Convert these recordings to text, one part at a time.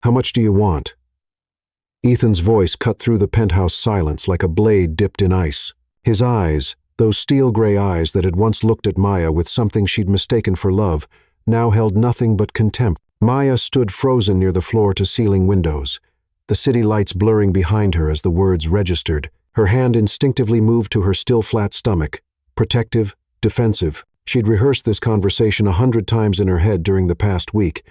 How much do you want?" Ethan's voice cut through the penthouse silence like a blade dipped in ice. His eyes, those steel-gray eyes that had once looked at Maya with something she'd mistaken for love, now held nothing but contempt. Maya stood frozen near the floor-to-ceiling windows, the city lights blurring behind her as the words registered. Her hand instinctively moved to her still flat stomach, protective, defensive. She'd rehearsed this conversation 100 times in her head during the past week,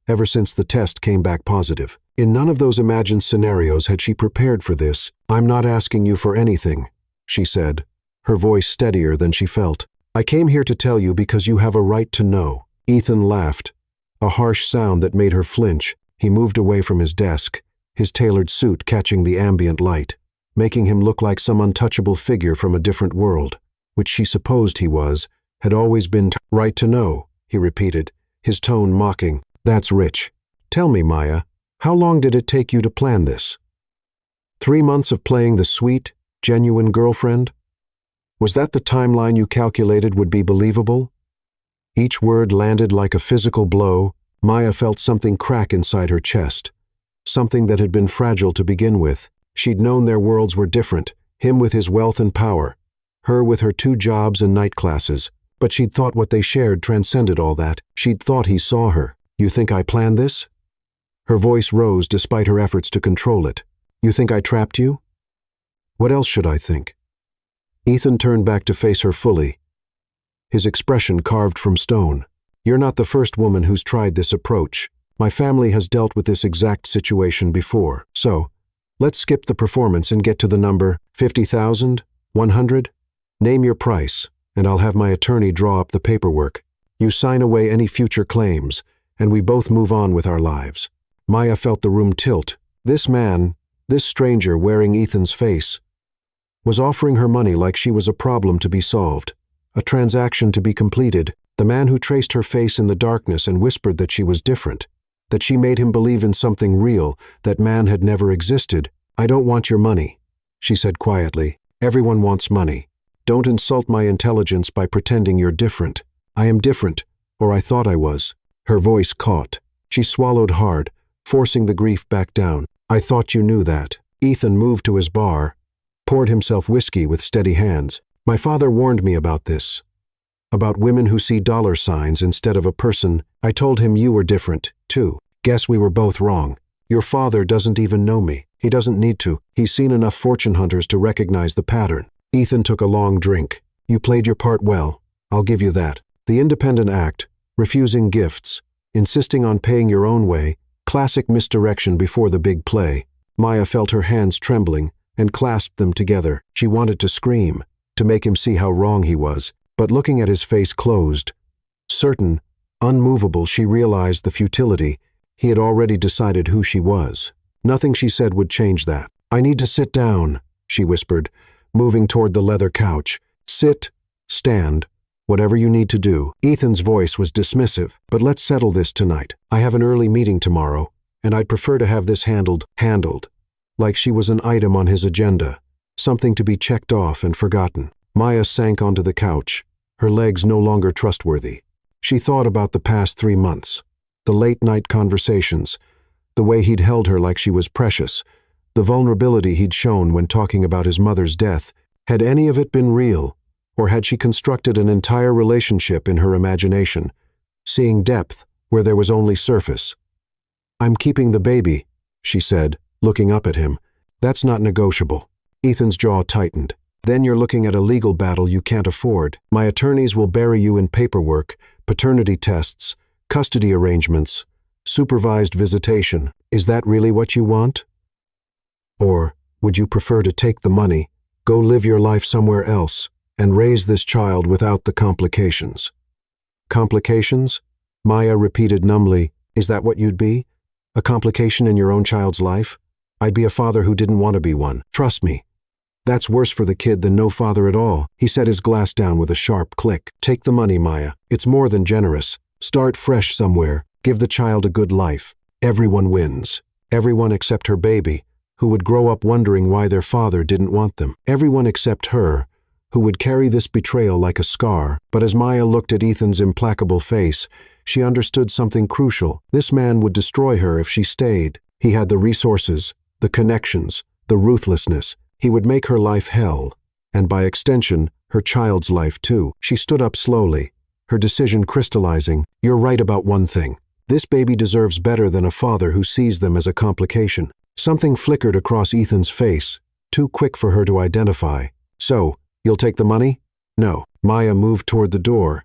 ever since the test came back positive. In none of those imagined scenarios had she prepared for this. "I'm not asking you for anything," she said, her voice steadier than she felt. "I came here to tell you because you have a right to know." Ethan laughed, a harsh sound that made her flinch. He moved away from his desk, his tailored suit catching the ambient light, making him look like some untouchable figure from a different world, which she supposed he was, had always been right to know, he repeated, his tone mocking. "That's rich. Tell me, Maya, how long did it take you to plan this? 3 months of playing the sweet, genuine girlfriend? Was that the timeline you calculated would be believable?" Each word landed like a physical blow. Maya felt something crack inside her chest, something that had been fragile to begin with. She'd known their worlds were different, him with his wealth and power, her with her 2 jobs and night classes. But she'd thought what they shared transcended all that. She'd thought he saw her. "You think I planned this?" Her voice rose despite her efforts to control it. "You think I trapped you?" "What else should I think?" Ethan turned back to face her fully, his expression carved from stone. "You're not the first woman who's tried this approach. My family has dealt with this exact situation before. So, let's skip the performance and get to the number. 50,000? 100? Name your price, and I'll have my attorney draw up the paperwork. You sign away any future claims, and we both move on with our lives." Maya felt the room tilt. This man, this stranger wearing Ethan's face, was offering her money like she was a problem to be solved, a transaction to be completed. The man who traced her face in the darkness and whispered that she was different, that she made him believe in something real, that man had never existed. "I don't want your money," she said quietly. "Everyone wants money. Don't insult my intelligence by pretending you're different. I am different, or I thought I was." Her voice caught. She swallowed hard, forcing the grief back down. "I thought you knew that." Ethan moved to his bar, poured himself whiskey with steady hands. "My father warned me about this, about women who see dollar signs instead of a person. I told him you were different, too. Guess we were both wrong. Your father doesn't even know me. He doesn't need to. He's seen enough fortune hunters to recognize the pattern." Ethan took a long drink. "You played your part well. I'll give you that. The independent act, refusing gifts, insisting on paying your own way, classic misdirection before the big play." Maya felt her hands trembling and clasped them together. She wanted to scream, to make him see how wrong he was, but looking at his face closed, certain, unmovable, she realized the futility. He had already decided who she was. Nothing she said would change that. "I need to sit down," she whispered, moving toward the leather couch. "Sit, stand, whatever you need to do." Ethan's voice was dismissive. "But let's settle this tonight. I have an early meeting tomorrow, and I'd prefer to have this handled, like she was an item on his agenda, something to be checked off and forgotten." Maya sank onto the couch, her legs no longer trustworthy. She thought about the past 3 months, the late-night conversations, the way he'd held her like she was precious, the vulnerability he'd shown when talking about his mother's death. Had any of it been real? Or had she constructed an entire relationship in her imagination, seeing depth where there was only surface? "I'm keeping the baby," she said, looking up at him. "That's not negotiable." Ethan's jaw tightened. "Then you're looking at a legal battle you can't afford. My attorneys will bury you in paperwork, paternity tests, custody arrangements, supervised visitation. Is that really what you want? Or would you prefer to take the money, go live your life somewhere else, and raise this child without the complications?" "Complications?" Maya repeated numbly. "Is that what you'd be? A complication in your own child's life? I'd be a father who didn't want to be one. Trust me. That's worse for the kid than no father at all." He set his glass down with a sharp click. "Take the money, Maya. It's more than generous. Start fresh somewhere. Give the child a good life. Everyone wins. Everyone except her baby, who would grow up wondering why their father didn't want them. Everyone except her, who would carry this betrayal like a scar." But as Maya looked at Ethan's implacable face, she understood something crucial. This man would destroy her if she stayed. He had the resources, the connections, the ruthlessness. He would make her life hell, and by extension, her child's life too. She stood up slowly, her decision crystallizing. You're right about one thing. This baby deserves better than a father who sees them as a complication. Something flickered across Ethan's face, too quick for her to identify. So, you'll take the money? No. Maya moved toward the door,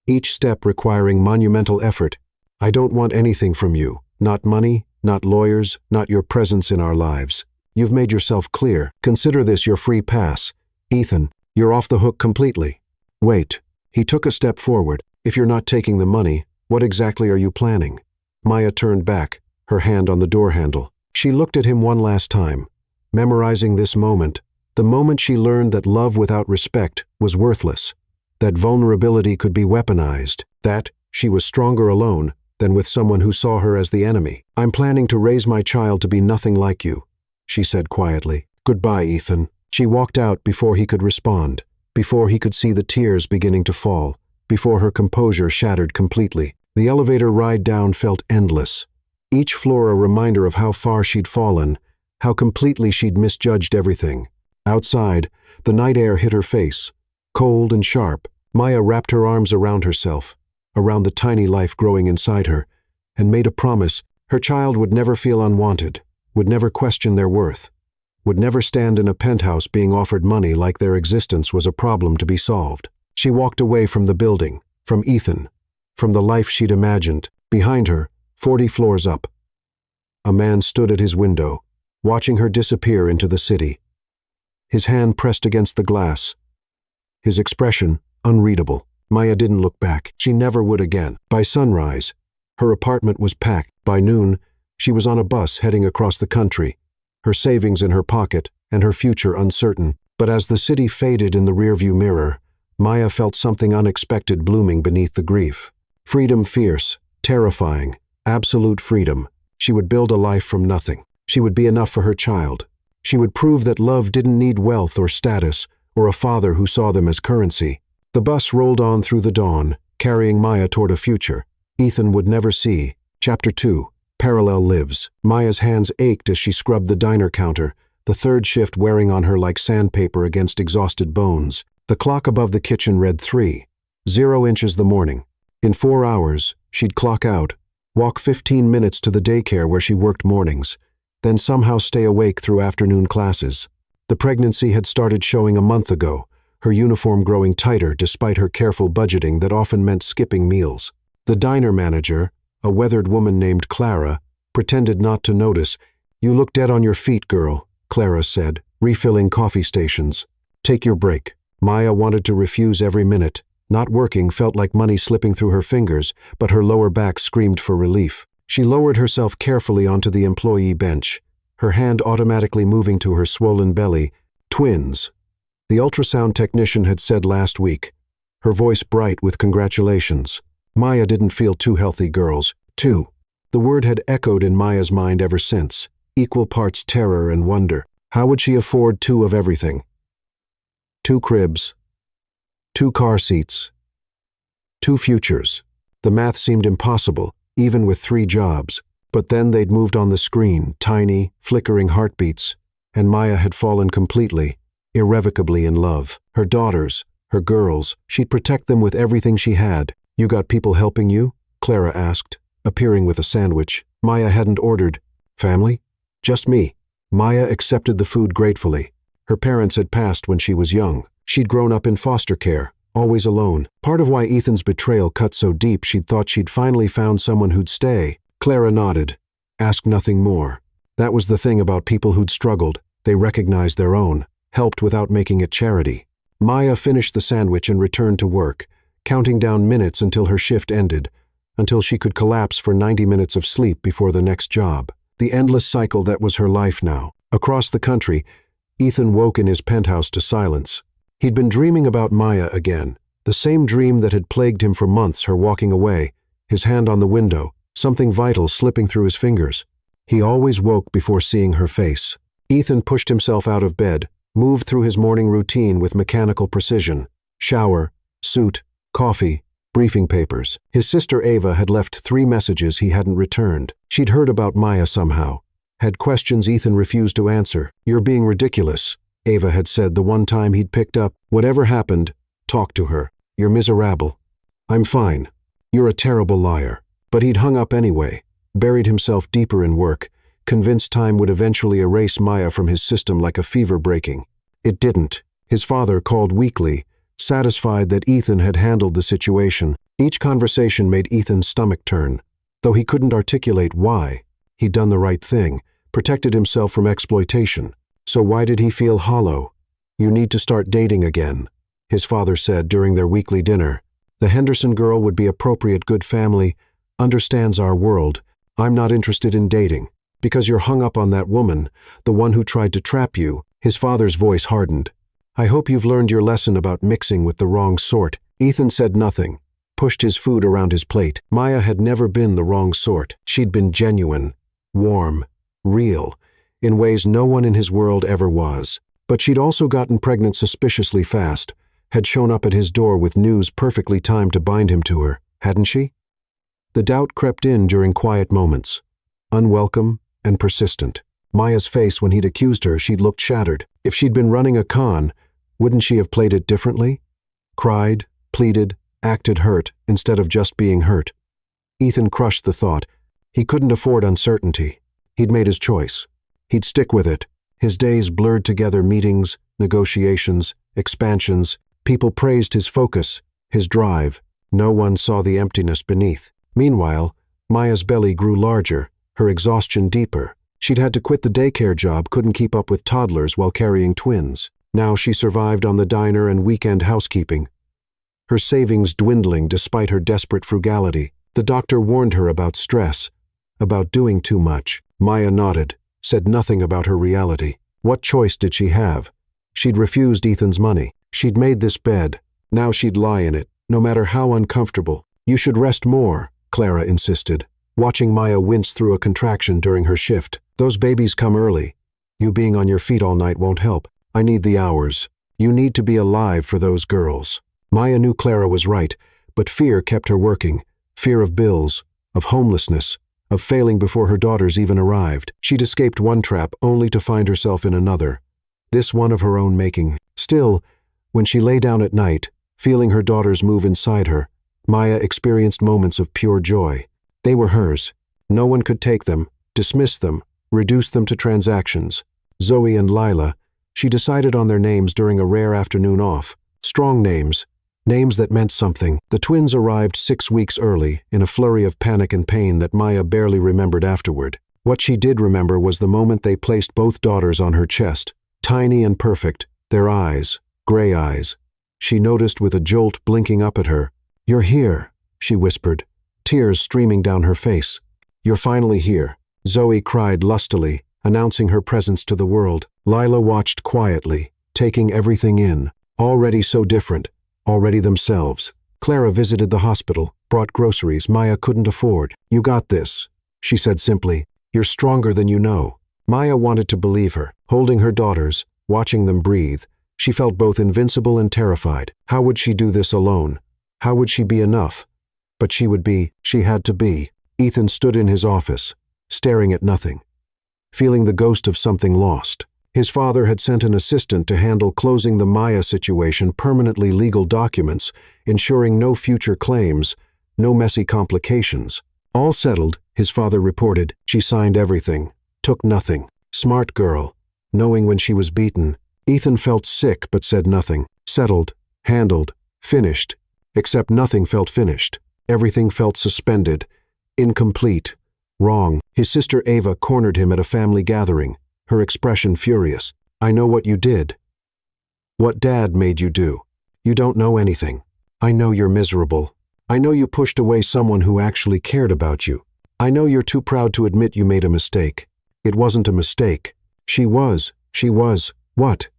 each step requiring monumental effort. I don't want anything from you. Not money, not lawyers, not your presence in our lives. You've made yourself clear. Consider this your free pass. Ethan, you're off the hook completely. Wait. He took a step forward. If you're not taking the money, what exactly are you planning? Maya turned back, her hand on the door handle. She looked at him one last time, memorizing this moment, the moment she learned that love without respect was worthless, that vulnerability could be weaponized, that she was stronger alone than with someone who saw her as the enemy. I'm planning to raise my child to be nothing like you, she said quietly. Goodbye, Ethan. She walked out before he could respond, before he could see the tears beginning to fall, before her composure shattered completely. The elevator ride down felt endless, each floor a reminder of how far she'd fallen, how completely she'd misjudged everything. Outside, the night air hit her face, cold and sharp. Maya wrapped her arms around herself, around the tiny life growing inside her, and made a promise. Her child would never feel unwanted, would never question their worth, would never stand in a penthouse being offered money like their existence was a problem to be solved. She walked away from the building, from Ethan, from the life she'd imagined. Behind her, 40 floors up, a man stood at his window, watching her disappear into the city. His hand pressed against the glass, his expression unreadable. Maya didn't look back. She never would again. By sunrise, her apartment was packed. By noon, she was on a bus heading across the country, her savings in her pocket and her future uncertain. But as the city faded in the rearview mirror, Maya felt something unexpected blooming beneath the grief. Freedom fierce, terrifying, absolute freedom. She would build a life from nothing. She would be enough for her child. She would prove that love didn't need wealth or status, or a father who saw them as currency. The bus rolled on through the dawn, carrying Maya toward a future Ethan would never see. Chapter 2. Parallel Lives. Maya's hands ached as she scrubbed the diner counter, the third shift wearing on her like sandpaper against exhausted bones. The clock above the kitchen read 3:00 inches the morning. In 4 hours, she'd clock out, walk 15 minutes to the daycare where she worked mornings, then somehow stay awake through afternoon classes. The pregnancy had started showing a month ago, her uniform growing tighter despite her careful budgeting that often meant skipping meals. The diner manager, a weathered woman named Clara, pretended not to notice. You look dead on your feet, girl, Clara said, refilling coffee stations. Take your break. Maya wanted to refuse every minute. Not working felt like money slipping through her fingers, but her lower back screamed for relief. She lowered herself carefully onto the employee bench, her hand automatically moving to her swollen belly. Twins, the ultrasound technician had said last week, her voice bright with congratulations. Maya didn't feel two healthy girls. Two. The word had echoed in Maya's mind ever since, equal parts terror and wonder. How would she afford two of everything? 2 cribs, 2 car seats, 2 futures. The math seemed impossible, even with 3 jobs. But then they'd moved on the screen, tiny, flickering heartbeats, and Maya had fallen completely, irrevocably in love. Her daughters, her girls, she'd protect them with everything she had. You got people helping you? Clara asked, appearing with a sandwich. Maya hadn't ordered. Family? Just me. Maya accepted the food gratefully. Her parents had passed when she was young. She'd grown up in foster care, always alone. Part of why Ethan's betrayal cut so deep, she'd thought she'd finally found someone who'd stay. Clara nodded, asked nothing more. That was the thing about people who'd struggled. They recognized their own, helped without making it charity. Maya finished the sandwich and returned to work, counting down minutes until her shift ended, until she could collapse for 90 minutes of sleep before the next job. The endless cycle that was her life now. Across the country, Ethan woke in his penthouse to silence. He'd been dreaming about Maya again, the same dream that had plagued him for months, her walking away, his hand on the window, something vital slipping through his fingers. He always woke before seeing her face. Ethan pushed himself out of bed, moved through his morning routine with mechanical precision. Shower, suit, coffee, briefing papers. His sister Ava had left 3 messages he hadn't returned. She'd heard about Maya somehow. Had questions Ethan refused to answer. "You're being ridiculous," Ava had said the one time he'd picked up. "Whatever happened, talk to her. You're miserable." "I'm fine. You're a terrible liar." But he'd hung up anyway, buried himself deeper in work, convinced time would eventually erase Maya from his system like a fever breaking. It didn't. His father called weekly, satisfied that Ethan had handled the situation. Each conversation made Ethan's stomach turn. Though he couldn't articulate why, he'd done the right thing, protected himself from exploitation. So why did he feel hollow? "You need to start dating again," his father said during their weekly dinner. "The Henderson girl would be appropriate, good family, understands our world. I'm not interested in dating. Because you're hung up on that woman, the one who tried to trap you." His father's voice hardened. "I hope you've learned your lesson about mixing with the wrong sort." Ethan said nothing, pushed his food around his plate. Maya had never been the wrong sort. She'd been genuine, warm, real, in ways no one in his world ever was. But she'd also gotten pregnant suspiciously fast, had shown up at his door with news perfectly timed to bind him to her, hadn't she? The doubt crept in during quiet moments, unwelcome and persistent. Maya's face when he'd accused her, she'd looked shattered. If she'd been running a con, wouldn't she have played it differently? Cried, pleaded, acted hurt instead of just being hurt. Ethan crushed the thought. He couldn't afford uncertainty. He'd made his choice. He'd stick with it. His days blurred together meetings, negotiations, expansions. People praised his focus, his drive. No one saw the emptiness beneath. Meanwhile, Maya's belly grew larger, her exhaustion deeper. She'd had to quit the daycare job, couldn't keep up with toddlers while carrying twins. Now she survived on the diner and weekend housekeeping, her savings dwindling despite her desperate frugality. The doctor warned her about stress, about doing too much. Maya nodded, said nothing about her reality. What choice did she have? She'd refused Ethan's money. She'd made this bed. Now she'd lie in it, no matter how uncomfortable. "You should rest more," Clara insisted, watching Maya wince through a contraction during her shift. "Those babies come early. You being on your feet all night won't help. I need the hours. You need to be alive for those girls." Maya knew Clara was right, but fear kept her working. Fear of bills, of homelessness, of failing before her daughters even arrived. She'd escaped one trap only to find herself in another, this one of her own making. Still, when she lay down at night, feeling her daughters move inside her, Maya experienced moments of pure joy. They were hers. No one could take them, dismiss them, reduce them to transactions. Zoe and Lila, she decided on their names during a rare afternoon off. Strong names, names that meant something. The twins arrived 6 weeks early, in a flurry of panic and pain that Maya barely remembered afterward. What she did remember was the moment they placed both daughters on her chest, tiny and perfect, their eyes, gray eyes. She noticed with a jolt blinking up at her. "You're here," she whispered, tears streaming down her face. "You're finally here," Zoe cried lustily, announcing her presence to the world. Lila watched quietly, taking everything in. Already so different, already themselves. Clara visited the hospital, brought groceries Maya couldn't afford. "You got this," she said simply. "You're stronger than you know." Maya wanted to believe her. Holding her daughters, watching them breathe, she felt both invincible and terrified. How would she do this alone? How would she be enough? But she would be, she had to be. Ethan stood in his office, staring at nothing, feeling the ghost of something lost. His father had sent an assistant to handle closing the Maya situation, permanently legal documents, ensuring no future claims, no messy complications. All settled, his father reported. She signed everything, took nothing. Smart girl, knowing when she was beaten. Ethan felt sick but said nothing. Settled, handled, finished. Except nothing felt finished. Everything felt suspended, incomplete, wrong. His sister Ava cornered him at a family gathering, her expression furious. "I know what you did. What Dad made you do. You don't know anything. I know you're miserable. I know you pushed away someone who actually cared about you. I know you're too proud to admit you made a mistake. It wasn't a mistake. She was, what?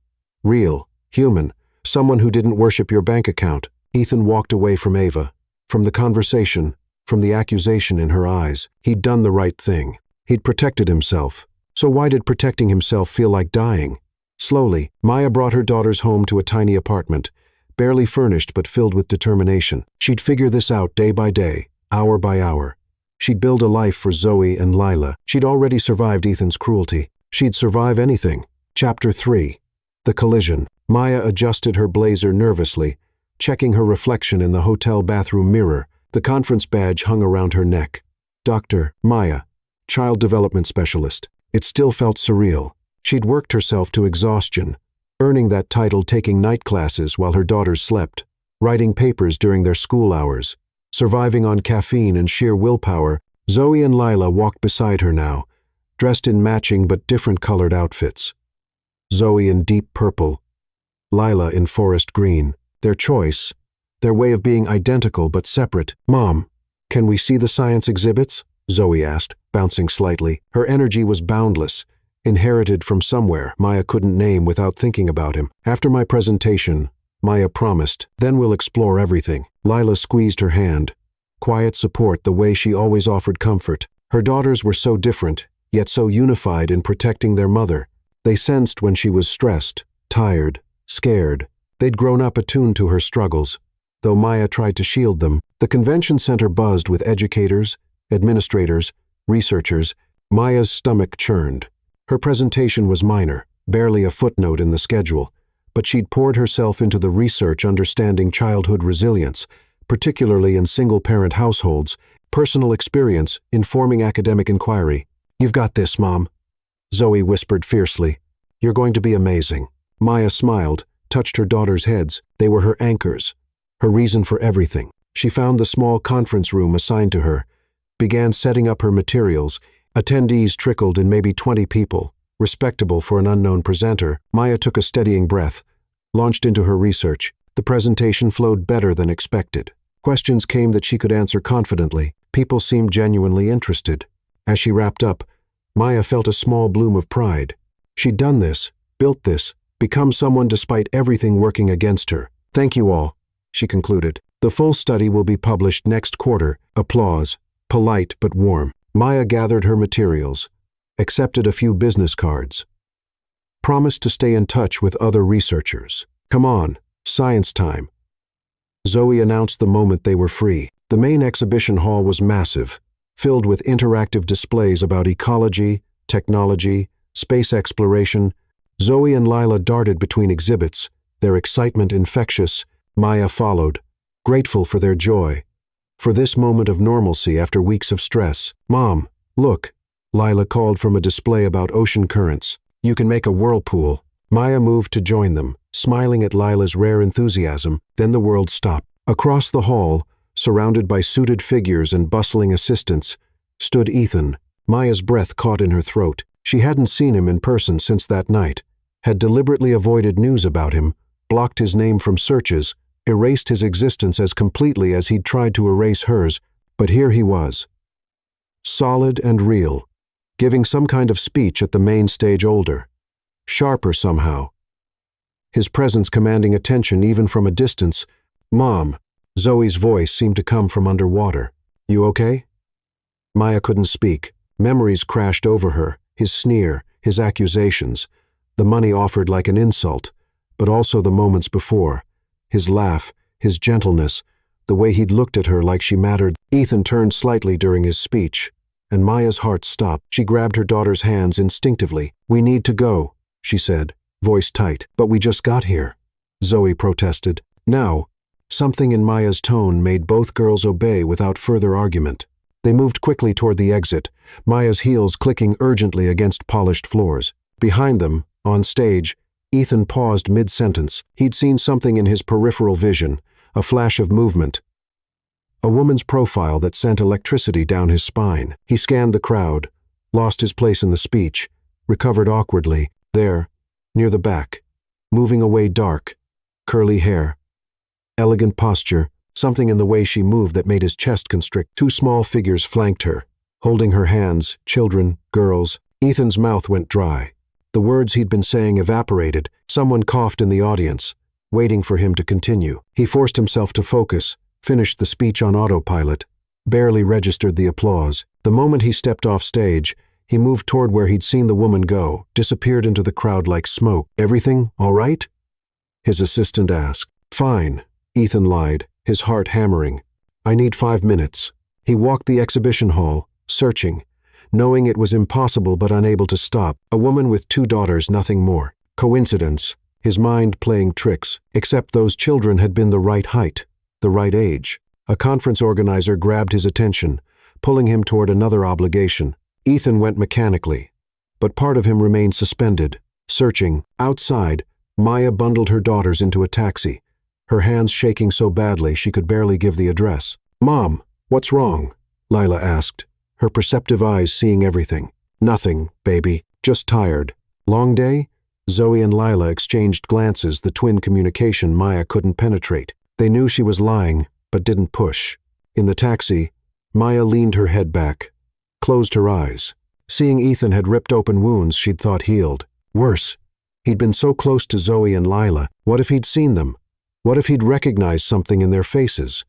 Real, human, someone who didn't worship your bank account." Ethan walked away from Ava, from the conversation, from the accusation in her eyes. He'd done the right thing. He'd protected himself. So why did protecting himself feel like dying? Slowly, Maya brought her daughters home to a tiny apartment, barely furnished but filled with determination. She'd figure this out day by day, hour by hour. She'd build a life for Zoe and Lila. She'd already survived Ethan's cruelty. She'd survive anything. Chapter 3. The Collision. Maya adjusted her blazer nervously, checking her reflection in the hotel bathroom mirror. The conference badge hung around her neck. Dr. Maya, Child Development Specialist. It still felt surreal. She'd worked herself to exhaustion, earning that title taking night classes while her daughters slept, writing papers during their school hours, surviving on caffeine and sheer willpower. Zoe and Lila walked beside her now, dressed in matching but different colored outfits. Zoe in deep purple, Lila in forest green. Their choice, their way of being identical but separate. "Mom, can we see the science exhibits?" Zoe asked, bouncing slightly. Her energy was boundless, inherited from somewhere Maya couldn't name without thinking about him. "After my presentation," Maya promised, "then we'll explore everything." Lila squeezed her hand, quiet support the way she always offered comfort. Her daughters were so different, yet so unified in protecting their mother. They sensed when she was stressed, tired, scared. They'd grown up attuned to her struggles, though Maya tried to shield them. The convention center buzzed with educators, administrators, researchers. Maya's stomach churned. Her presentation was minor, barely a footnote in the schedule, but she'd poured herself into the research understanding childhood resilience, particularly in single-parent households, personal experience informing academic inquiry. "You've got this, Mom," Zoe whispered fiercely. "You're going to be amazing." Maya smiled, touched her daughters' heads. They were her anchors, her reason for everything. She found the small conference room assigned to her, began setting up her materials. Attendees trickled in maybe 20 people, respectable for an unknown presenter. Maya took a steadying breath, launched into her research. The presentation flowed better than expected. Questions came that she could answer confidently. People seemed genuinely interested. As she wrapped up, Maya felt a small bloom of pride. She'd done this, built this, become someone despite everything working against her. "Thank you all," she concluded. "The full study will be published next quarter." Applause, polite but warm. Maya gathered her materials, accepted a few business cards, promised to stay in touch with other researchers. "Come on, science time." Zoe announced the moment they were free. The main exhibition hall was massive, filled with interactive displays about ecology, technology, space exploration. Zoe and Lila darted between exhibits, their excitement infectious. Maya followed, grateful for their joy, for this moment of normalcy after weeks of stress. "Mom, look," Lila called from a display about ocean currents. "You can make a whirlpool." Maya moved to join them, smiling at Lila's rare enthusiasm. Then the world stopped. Across the hall, surrounded by suited figures and bustling assistants, stood Ethan. Maya's breath caught in her throat. She hadn't seen him in person since that night, had deliberately avoided news about him, blocked his name from searches, erased his existence as completely as he'd tried to erase hers. But here he was, solid and real, giving some kind of speech at the main stage, older, sharper somehow, his presence commanding attention even from a distance. "Mom," Zoe's voice seemed to come from underwater. "You okay?" Maya couldn't speak. Memories crashed over her, his sneer, his accusations, the money offered like an insult, but also the moments before, his laugh, his gentleness, the way he'd looked at her like she mattered. Ethan turned slightly during his speech, and Maya's heart stopped. She grabbed her daughter's hands instinctively. "We need to go," she said, voice tight. "But we just got here," Zoe protested. Now, something in Maya's tone made both girls obey without further argument. They moved quickly toward the exit, Maya's heels clicking urgently against polished floors. Behind them, on stage, Ethan paused mid-sentence. He'd seen something in his peripheral vision, a flash of movement, a woman's profile that sent electricity down his spine. He scanned the crowd, lost his place in the speech, recovered awkwardly. There, near the back, moving away, dark, curly hair, elegant posture, something in the way she moved that made his chest constrict. Two small figures flanked her, holding her hands, children, girls. Ethan's mouth went dry. The words he'd been saying evaporated. Someone coughed in the audience, waiting for him to continue. He forced himself to focus, finished the speech on autopilot, barely registered the applause. The moment he stepped off stage, he moved toward where he'd seen the woman go, disappeared into the crowd like smoke. "Everything all right?" his assistant asked. Fine, Ethan lied, his heart hammering. I need 5 minutes. He walked the exhibition hall, searching, knowing it was impossible but unable to stop. A woman with 2 daughters, nothing more. Coincidence, his mind playing tricks, except those children had been the right height, the right age. A conference organizer grabbed his attention, pulling him toward another obligation. Ethan went mechanically, but part of him remained suspended, searching. Outside, Maya bundled her daughters into a taxi, her hands shaking so badly she could barely give the address. "Mom, what's wrong?" Lila asked, her perceptive eyes seeing everything. "Nothing, baby, just tired." "Long day?" Zoe and Lila exchanged glances, the twin communication Maya couldn't penetrate. They knew she was lying, but didn't push. In the taxi, Maya leaned her head back, closed her eyes. Seeing Ethan had ripped open wounds she'd thought healed. Worse, he'd been so close to Zoe and Lila. What if he'd seen them? What if he'd recognized something in their faces?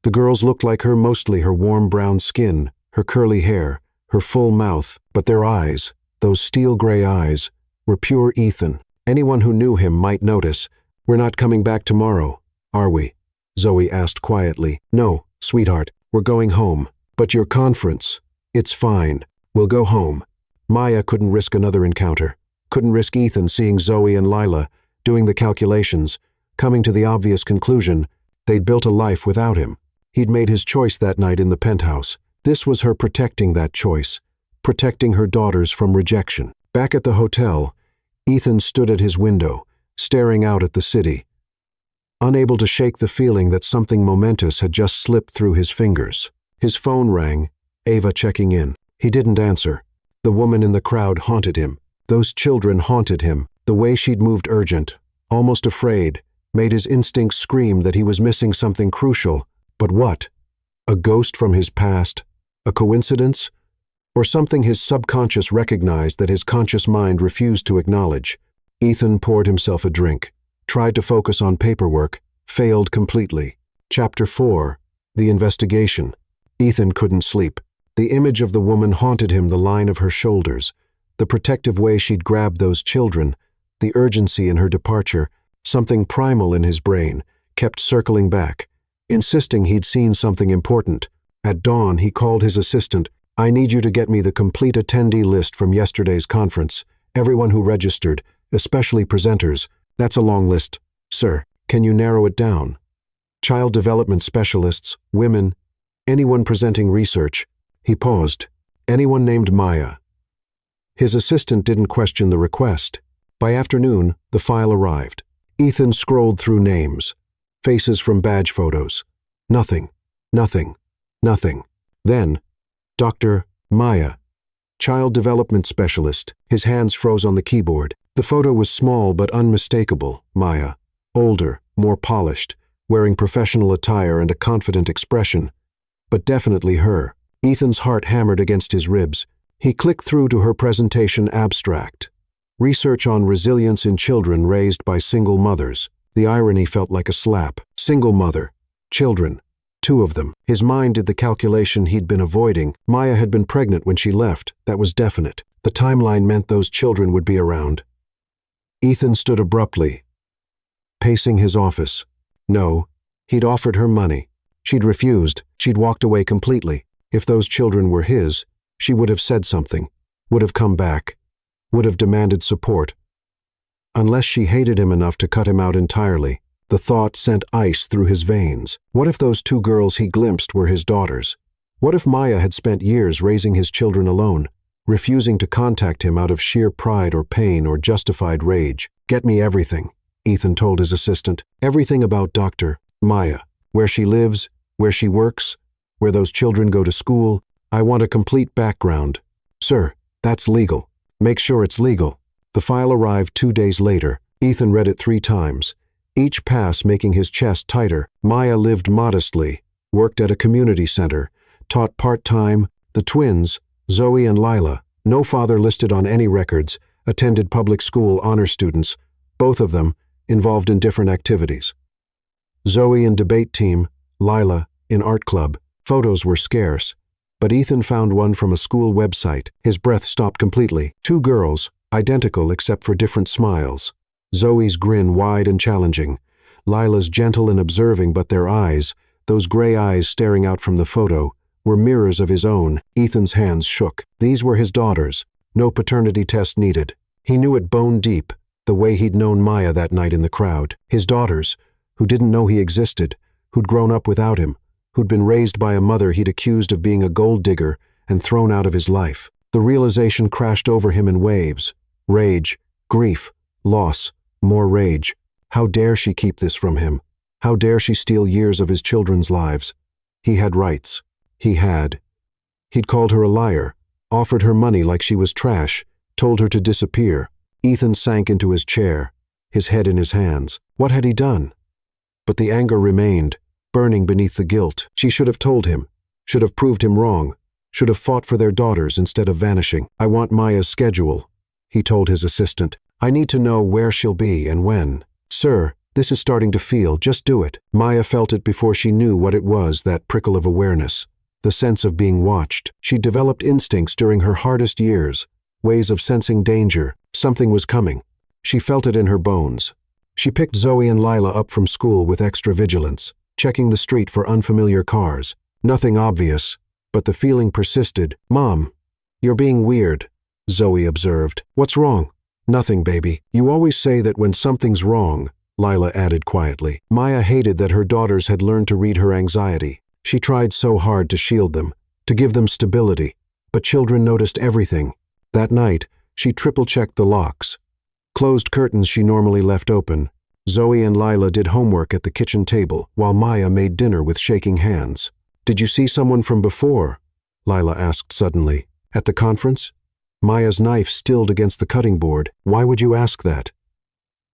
The girls looked like her, mostly her warm brown skin, her curly hair, her full mouth, but their eyes, those steel gray eyes, were pure Ethan. Anyone who knew him might notice. "We're not coming back tomorrow, are we?" Zoe asked quietly. "No, sweetheart, we're going home. But your conference, it's fine. We'll go home." Maya couldn't risk another encounter. Couldn't risk Ethan seeing Zoe and Lila, doing the calculations, coming to the obvious conclusion they'd built a life without him. He'd made his choice that night in the penthouse. This was her protecting that choice, protecting her daughters from rejection. Back at the hotel, Ethan stood at his window, staring out at the city, unable to shake the feeling that something momentous had just slipped through his fingers. His phone rang, Ava checking in. He didn't answer. The woman in the crowd haunted him. Those children haunted him. The way she'd moved, urgent, almost afraid, made his instincts scream that he was missing something crucial. But what? A ghost from his past? A coincidence? Or something his subconscious recognized that his conscious mind refused to acknowledge? Ethan poured himself a drink, tried to focus on paperwork, failed completely. Chapter 4. The Investigation. Ethan couldn't sleep. The image of the woman haunted him, the line of her shoulders, the protective way she'd grabbed those children, the urgency in her departure. Something primal in his brain kept circling back, insisting he'd seen something important. At dawn, he called his assistant. "I need you to get me the complete attendee list from yesterday's conference. Everyone who registered, especially presenters." "That's a long list, sir. Can you narrow it down?" "Child development specialists, women, anyone presenting research." He paused. "Anyone named Maya." His assistant didn't question the request. By afternoon, the file arrived. Ethan scrolled through names, faces from badge photos. Nothing, nothing, nothing. Then, Dr. Maya, child development specialist. His hands froze on the keyboard. The photo was small but unmistakable. Maya, older, more polished, wearing professional attire and a confident expression. But definitely her. Ethan's heart hammered against his ribs. He clicked through to her presentation abstract. Research on resilience in children raised by single mothers. The irony felt like a slap. Single mother. Children. 2 of them. His mind did the calculation he'd been avoiding. Maya had been pregnant when she left. That was definite. The timeline meant those children would be around. Ethan stood abruptly, pacing his office. No, he'd offered her money. She'd refused. She'd walked away completely. If those children were his, she would have said something, would have come back, would have demanded support. Unless she hated him enough to cut him out entirely. The thought sent ice through his veins. What if those 2 girls he glimpsed were his daughters? What if Maya had spent years raising his children alone, refusing to contact him out of sheer pride or pain or justified rage? "Get me everything," Ethan told his assistant. "Everything about Dr. Maya. Where she lives, where she works, where those children go to school. I want a complete background." "Sir, that's legal. Make sure it's legal." The file arrived 2 days later. Ethan read it 3 times, each pass making his chest tighter. Maya lived modestly, worked at a community center, taught part-time. The twins, Zoe and Lila, no father listed on any records, attended public school honor students, both of them involved in different activities. Zoe in debate team, Lila in art club. Photos were scarce, but Ethan found one from a school website. His breath stopped completely. 2 girls, identical except for different smiles. Zoe's grin wide and challenging. Lila's gentle and observing, but their eyes, those gray eyes staring out from the photo, were mirrors of his own. Ethan's hands shook. These were his daughters. No paternity test needed. He knew it bone deep, the way he'd known Maya that night in the crowd. His daughters, who didn't know he existed, who'd grown up without him, who'd been raised by a mother he'd accused of being a gold digger and thrown out of his life. The realization crashed over him in waves. Rage, grief, loss, more rage. How dare she keep this from him? How dare she steal years of his children's lives? He had rights. He had. He'd called her a liar, offered her money like she was trash, told her to disappear. Ethan sank into his chair, his head in his hands. What had he done? But the anger remained, burning beneath the guilt. She should have told him, should have proved him wrong, should have fought for their daughters instead of vanishing. I want Maya's schedule, he told his assistant. I need to know where she'll be and when. Sir, this is starting to feel, just do it. Maya felt it before she knew what it was, that prickle of awareness, the sense of being watched. She developed instincts during her hardest years, ways of sensing danger. Something was coming. She felt it in her bones. She picked Zoe and Lila up from school with extra vigilance, checking the street for unfamiliar cars. Nothing obvious, but the feeling persisted. Mom, you're being weird, Zoe observed. What's wrong? Nothing, baby. You always say that when something's wrong, Lila added quietly. Maya hated that her daughters had learned to read her anxiety. She tried so hard to shield them, to give them stability, but children noticed everything. That night, she triple-checked the locks. Closed curtains she normally left open. Zoe and Lila did homework at the kitchen table, while Maya made dinner with shaking hands. Did you see someone from before? Lila asked suddenly. At the conference? Maya's knife stilled against the cutting board. Why would you ask that?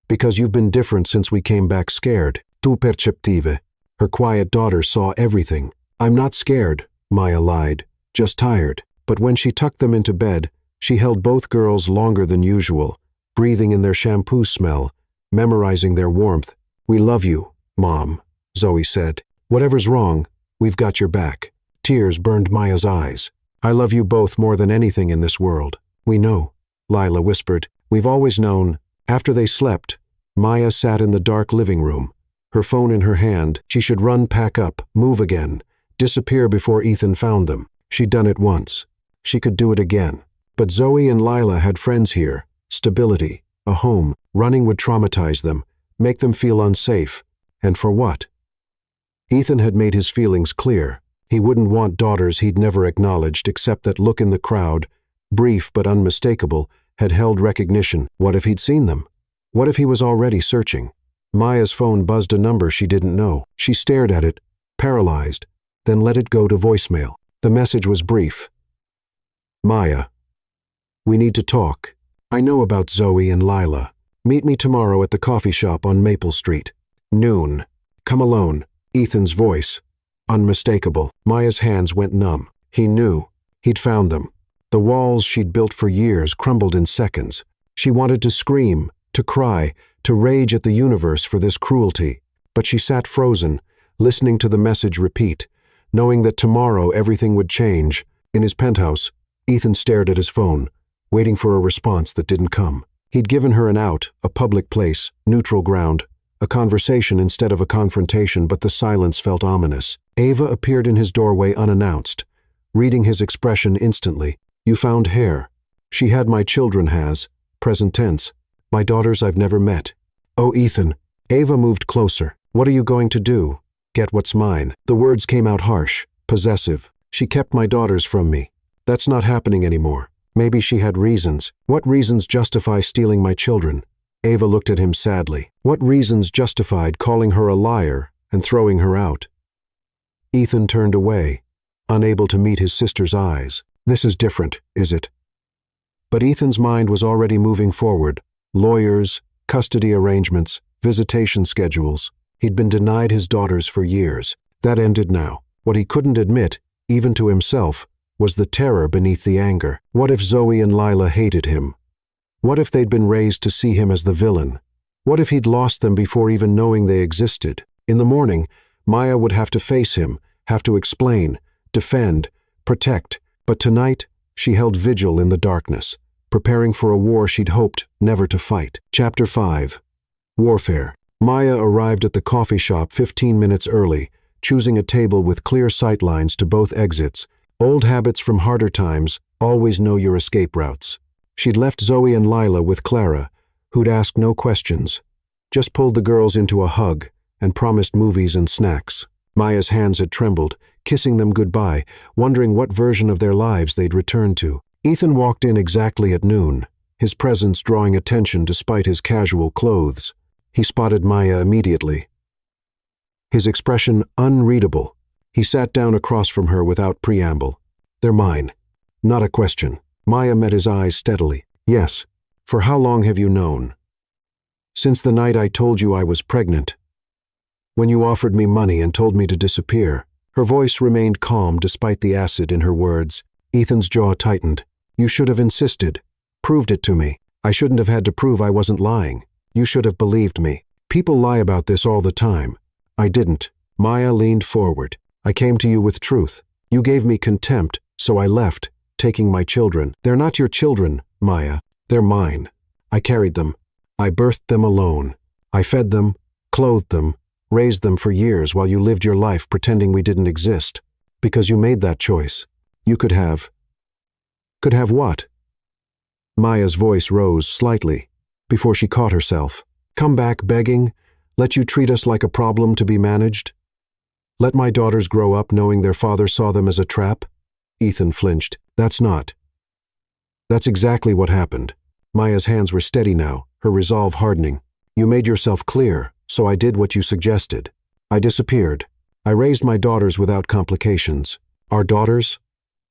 Because you've been different since we came back scared. Tu perceptive. Her quiet daughter saw everything. I'm not scared, Maya lied, just tired. But when she tucked them into bed, she held both girls longer than usual, breathing in their shampoo smell, memorizing their warmth. We love you, Mom, Zoe said. Whatever's wrong, we've got your back. Tears burned Maya's eyes. I love you both more than anything in this world. We know, Lila whispered. We've always known. After they slept, Maya sat in the dark living room, her phone in her hand. She should run, pack up, move again, disappear before Ethan found them. She'd done it once. She could do it again. But Zoe and Lila had friends here, stability, a home. Running would traumatize them, make them feel unsafe. And for what? Ethan had made his feelings clear. He wouldn't want daughters he'd never acknowledged, except that look in the crowd, brief but unmistakable, had held recognition. What if he'd seen them? What if he was already searching? Maya's phone buzzed a number she didn't know. She stared at it, paralyzed, then let it go to voicemail. The message was brief. Maya, we need to talk. I know about Zoe and Lila. Meet me tomorrow at the coffee shop on Maple Street. Noon. Come alone. Ethan's voice, unmistakable. Maya's hands went numb. He knew. He'd found them. The walls she'd built for years crumbled in seconds. She wanted to scream, to cry, to rage at the universe for this cruelty. But she sat frozen, listening to the message repeat, knowing that tomorrow everything would change. In his penthouse, Ethan stared at his phone, waiting for a response that didn't come. He'd given her an out, a public place, neutral ground, a conversation instead of a confrontation, but the silence felt ominous. Ava appeared in his doorway unannounced, reading his expression instantly. You found hair. She had my children has, present tense. My daughters I've never met. Oh, Ethan. Ava moved closer. What are you going to do? Get what's mine. The words came out harsh, possessive. She kept my daughters from me. That's not happening anymore. Maybe she had reasons. What reasons justify stealing my children? Ava looked at him sadly. What reasons justified calling her a liar and throwing her out? Ethan turned away, unable to meet his sister's eyes. This is different, is it? But Ethan's mind was already moving forward. Lawyers, custody arrangements, visitation schedules. He'd been denied his daughters for years. That ended now. What he couldn't admit, even to himself, was the terror beneath the anger. What if Zoe and Lila hated him? What if they'd been raised to see him as the villain? What if he'd lost them before even knowing they existed? In the morning, Maya would have to face him, have to explain, defend, protect. But tonight, she held vigil in the darkness, preparing for a war she'd hoped never to fight. Chapter 5. Warfare. Maya arrived at the coffee shop 15 minutes early, choosing a table with clear sight lines to both exits. Old habits from harder times, always know your escape routes. She'd left Zoe and Lila with Clara, who'd asked no questions, just pulled the girls into a hug and promised movies and snacks. Maya's hands had trembled, kissing them goodbye, wondering what version of their lives they'd return to. Ethan walked in exactly at noon, his presence drawing attention despite his casual clothes. He spotted Maya immediately. His expression unreadable. He sat down across from her without preamble. "They're mine." Not a question. Maya met his eyes steadily. "Yes. For how long have you known?" "Since the night I told you I was pregnant. When you offered me money and told me to disappear." Her voice remained calm despite the acid in her words. Ethan's jaw tightened. "You should have insisted. Proved it to me. I shouldn't have had to prove I wasn't lying. You should have believed me. People lie about this all the time." "I didn't." Maya leaned forward. "I came to you with truth. You gave me contempt, so I left, taking my children. They're not your children, Maya. They're mine. I carried them. I birthed them alone. I fed them, clothed them, raised them for years while you lived your life pretending we didn't exist. Because you made that choice. You could have." "Could have what?" Maya's voice rose slightly, before she caught herself. "Come back begging? Let you treat us like a problem to be managed? Let my daughters grow up knowing their father saw them as a trap?" Ethan flinched. That's exactly what happened." Maya's hands were steady now, her resolve hardening. "You made yourself clear, so I did what you suggested. I disappeared. I raised my daughters without complications." "Our daughters?"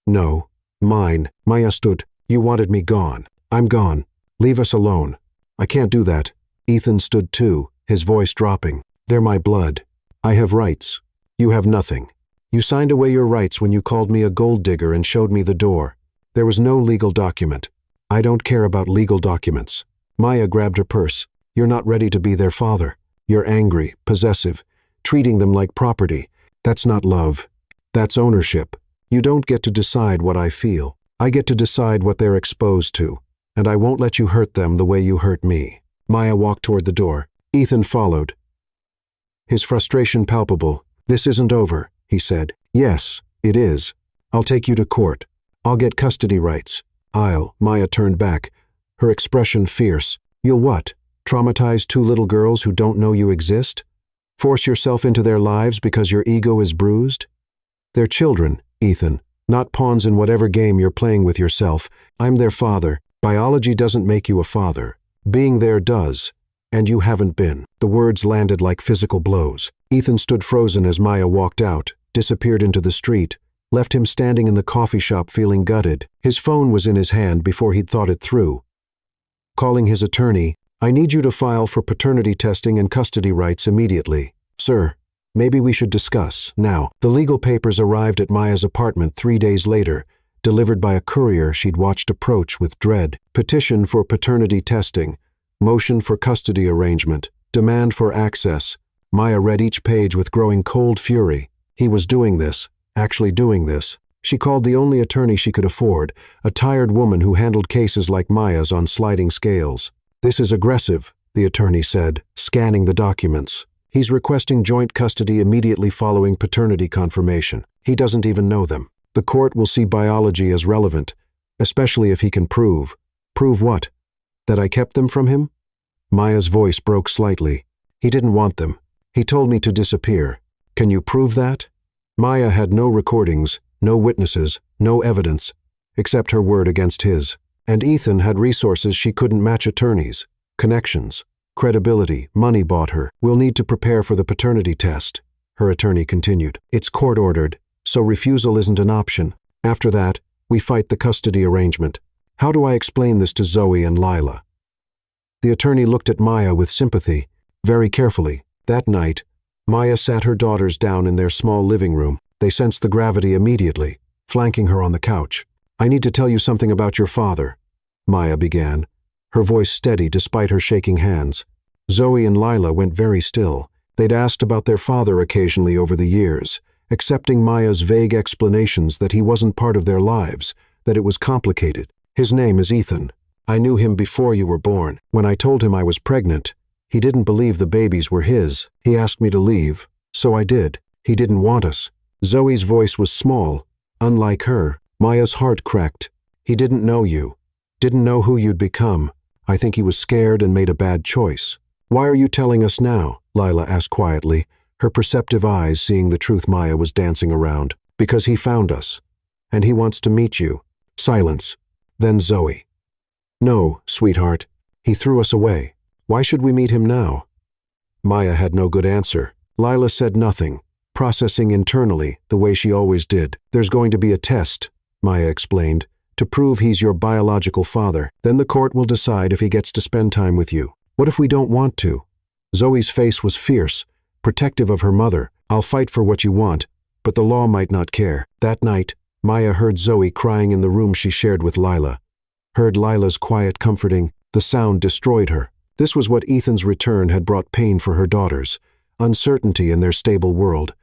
"No. Mine." Maya stood. "You wanted me gone. I'm gone. Leave us alone." "I can't do that." Ethan stood too, his voice dropping. "They're my blood. I have rights. You have nothing. You signed away your rights when you called me a gold digger and showed me the door. There was no legal document. I don't care about legal documents." Maya grabbed her purse. "You're not ready to be their father. You're angry, possessive, treating them like property. That's not love. That's ownership. You don't get to decide what I feel. I get to decide what they're exposed to, and I won't let you hurt them the way you hurt me." Maya walked toward the door. Ethan followed, his frustration palpable. "This isn't over," he said. "Yes, it is. I'll take you to court. I'll get custody rights. Maya turned back, her expression fierce. "You'll what? Traumatize two little girls who don't know you exist? Force yourself into their lives because your ego is bruised? They're children, Ethan, not pawns in whatever game you're playing with yourself. I'm their father. Biology doesn't make you a father. Being there does. And you haven't been." The words landed like physical blows. Ethan stood frozen as Maya walked out, disappeared into the street, left him standing in the coffee shop feeling gutted. His phone was in his hand before he'd thought it through. Calling his attorney, "I need you to file for paternity testing and custody rights immediately." "Sir, maybe we should discuss now." The legal papers arrived at Maya's apartment 3 days later, delivered by a courier she'd watched approach with dread. Petition for paternity testing. Motion for custody arrangement. Demand for access. Maya read each page with growing cold fury. He was doing this, actually doing this. She called the only attorney she could afford, a tired woman who handled cases like Maya's on sliding scales. "This is aggressive," the attorney said, scanning the documents. "He's requesting joint custody immediately following paternity confirmation. He doesn't even know them. The court will see biology as relevant, especially if he can prove." "Prove what? That I kept them from him?" Maya's voice broke slightly. "He didn't want them. He told me to disappear. Can you prove that?" Maya had no recordings, no witnesses, no evidence, except her word against his. And Ethan had resources she couldn't match: attorneys, connections, credibility. Money bought her. "We'll need to prepare for the paternity test," her attorney continued. "It's court-ordered, so refusal isn't an option. After that, we fight the custody arrangement. How do I explain this to Zoe and Lila?" The attorney looked at Maya with sympathy, very carefully. That night, Maya sat her daughters down in their small living room. They sensed the gravity immediately, flanking her on the couch. "I need to tell you something about your father," Maya began, her voice steady despite her shaking hands. Zoe and Lila went very still. They'd asked about their father occasionally over the years, accepting Maya's vague explanations that he wasn't part of their lives, that it was complicated. "His name is Ethan. I knew him before you were born. When I told him I was pregnant, He didn't believe the babies were his. He asked me to leave. So I did. He didn't want us. Zoe's voice was small, unlike her. Maya's heart cracked. He didn't know you. Didn't know who you'd become. I think he was scared and made a bad choice. Why are you telling us now? Lila asked quietly, her perceptive eyes seeing the truth Maya was dancing around. Because he found us. And he wants to meet you. Silence. Then Zoe. No, sweetheart. He threw us away. Why should we meet him now? Maya had no good answer. Lila said nothing, processing internally the way she always did. There's going to be a test, Maya explained, to prove he's your biological father. Then the court will decide if he gets to spend time with you. What if we don't want to? Zoe's face was fierce, protective of her mother. I'll fight for what you want, but the law might not care. That night, Maya heard Zoe crying in the room she shared with Lila. Heard Lila's quiet comforting. The sound destroyed her. This was what Ethan's return had brought: pain for her daughters, uncertainty in their stable world,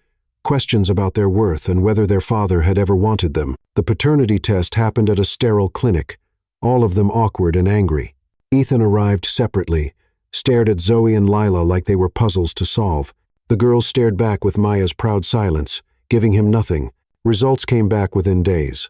questions about their worth and whether their father had ever wanted them. The paternity test happened at a sterile clinic, all of them awkward and angry. Ethan arrived separately, stared at Zoe and Lila like they were puzzles to solve. The girls stared back with Maya's proud silence, giving him nothing. Results came back within days.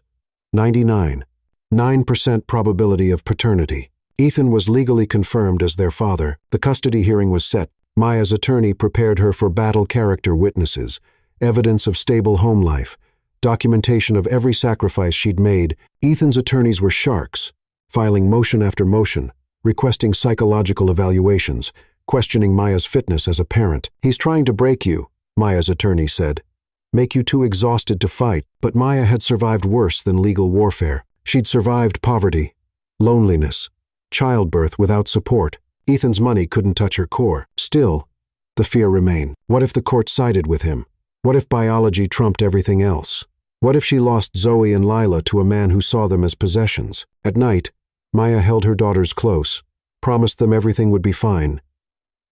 99.9% probability of paternity. Ethan was legally confirmed as their father. The custody hearing was set. Maya's attorney prepared her for battle character witnesses, evidence of stable home life, documentation of every sacrifice she'd made. Ethan's attorneys were sharks, filing motion after motion, requesting psychological evaluations, questioning Maya's fitness as a parent. He's trying to break you, Maya's attorney said. Make you too exhausted to fight. But Maya had survived worse than legal warfare. She'd survived poverty, loneliness, childbirth without support. Ethan's money couldn't touch her core. Still, the fear remained. What if the court sided with him? What if biology trumped everything else? What if she lost Zoe and Lila to a man who saw them as possessions? At night, Maya held her daughters close, promised them everything would be fine,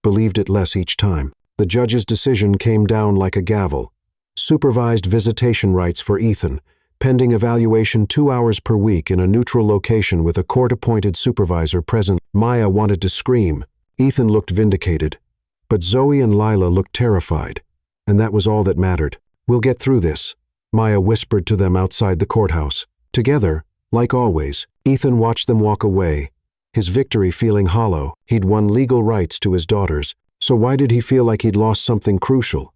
believed it less each time. The judge's decision came down like a gavel. Supervised visitation rights for Ethan, pending evaluation 2 hours per week in a neutral location with a court-appointed supervisor present. Maya wanted to scream. Ethan looked vindicated. But Zoe and Lila looked terrified. And that was all that mattered. We'll get through this, Maya whispered to them outside the courthouse. Together, like always, Ethan watched them walk away, his victory feeling hollow. He'd won legal rights to his daughters, so why did he feel like he'd lost something crucial?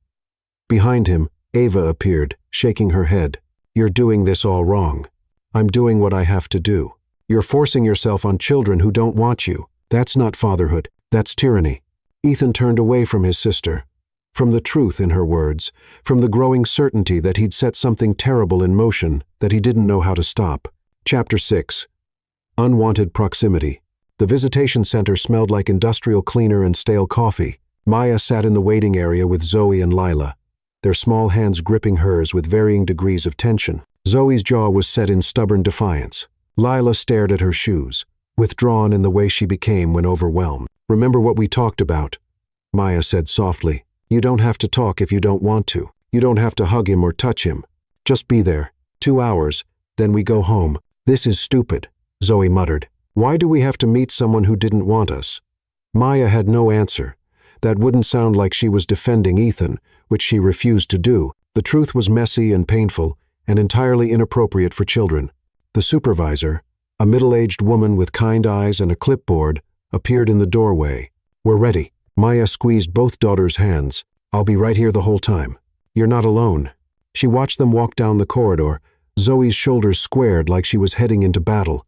Behind him, Ava appeared, shaking her head. You're doing this all wrong. I'm doing what I have to do. You're forcing yourself on children who don't want you. That's not fatherhood. That's tyranny. Ethan turned away from his sister, from the truth in her words, from the growing certainty that he'd set something terrible in motion that he didn't know how to stop. Chapter 6. Unwanted proximity. The visitation center smelled like industrial cleaner and stale coffee. Maya sat in the waiting area with Zoe and Lila, their small hands gripping hers with varying degrees of tension. Zoe's jaw was set in stubborn defiance. Lila stared at her shoes, withdrawn in the way she became when overwhelmed. Remember what we talked about, Maya said softly. You don't have to talk if you don't want to. You don't have to hug him or touch him. Just be there. 2 hours, then we go home. This is stupid, Zoe muttered. Why do we have to meet someone who didn't want us? Maya had no answer. That wouldn't sound like she was defending Ethan, which she refused to do. The truth was messy and painful, and entirely inappropriate for children. The supervisor, a middle-aged woman with kind eyes and a clipboard, appeared in the doorway. We're ready. Maya squeezed both daughters' hands. I'll be right here the whole time. You're not alone. She watched them walk down the corridor, Zoe's shoulders squared like she was heading into battle,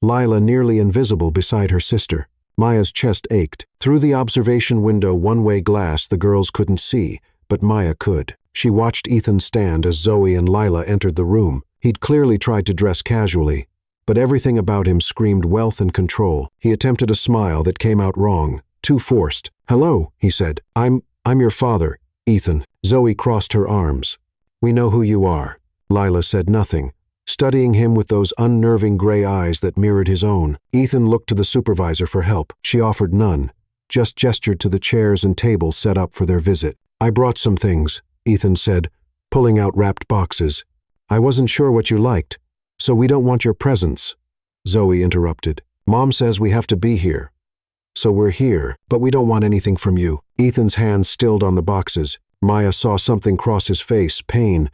Lila nearly invisible beside her sister. Maya's chest ached. Through the observation window one-way glass the girls couldn't see, but Maya could. She watched Ethan stand as Zoe and Lila entered the room. He'd clearly tried to dress casually, but everything about him screamed wealth and control. He attempted a smile that came out wrong, too forced. Hello, he said. I'm your father, Ethan. Zoe crossed her arms. We know who you are. Lila said nothing, studying him with those unnerving gray eyes that mirrored his own. Ethan looked to the supervisor for help. She offered none, just gestured to the chairs and tables set up for their visit. I brought some things, Ethan said, pulling out wrapped boxes. I wasn't sure what you liked, so we don't want your presents. Zoe interrupted. Mom says we have to be here. So we're here, but we don't want anything from you. Ethan's hands stilled on the boxes. Maya saw something cross his face, pain,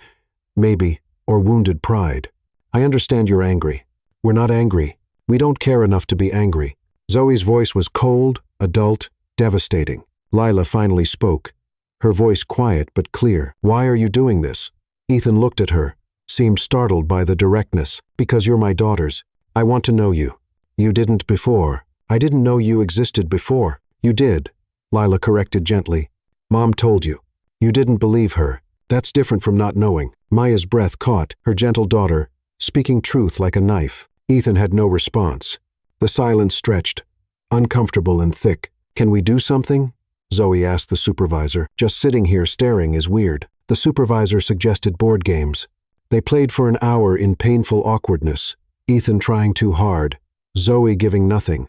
maybe, or wounded pride. I understand you're angry. We're not angry. We don't care enough to be angry. Zoe's voice was cold, adult, devastating. Lila finally spoke, her voice quiet but clear. Why are you doing this? Ethan looked at her, seemed startled by the directness. Because you're my daughters. I want to know you. You didn't before. I didn't know you existed before. You did, Lila corrected gently. Mom told you. You didn't believe her. That's different from not knowing. Maya's breath caught, her gentle daughter, speaking truth like a knife. Ethan had no response. The silence stretched, uncomfortable and thick. Can we do something? Zoe asked the supervisor. Just sitting here staring is weird. The supervisor suggested board games. They played for an hour in painful awkwardness. Ethan trying too hard, Zoe giving nothing.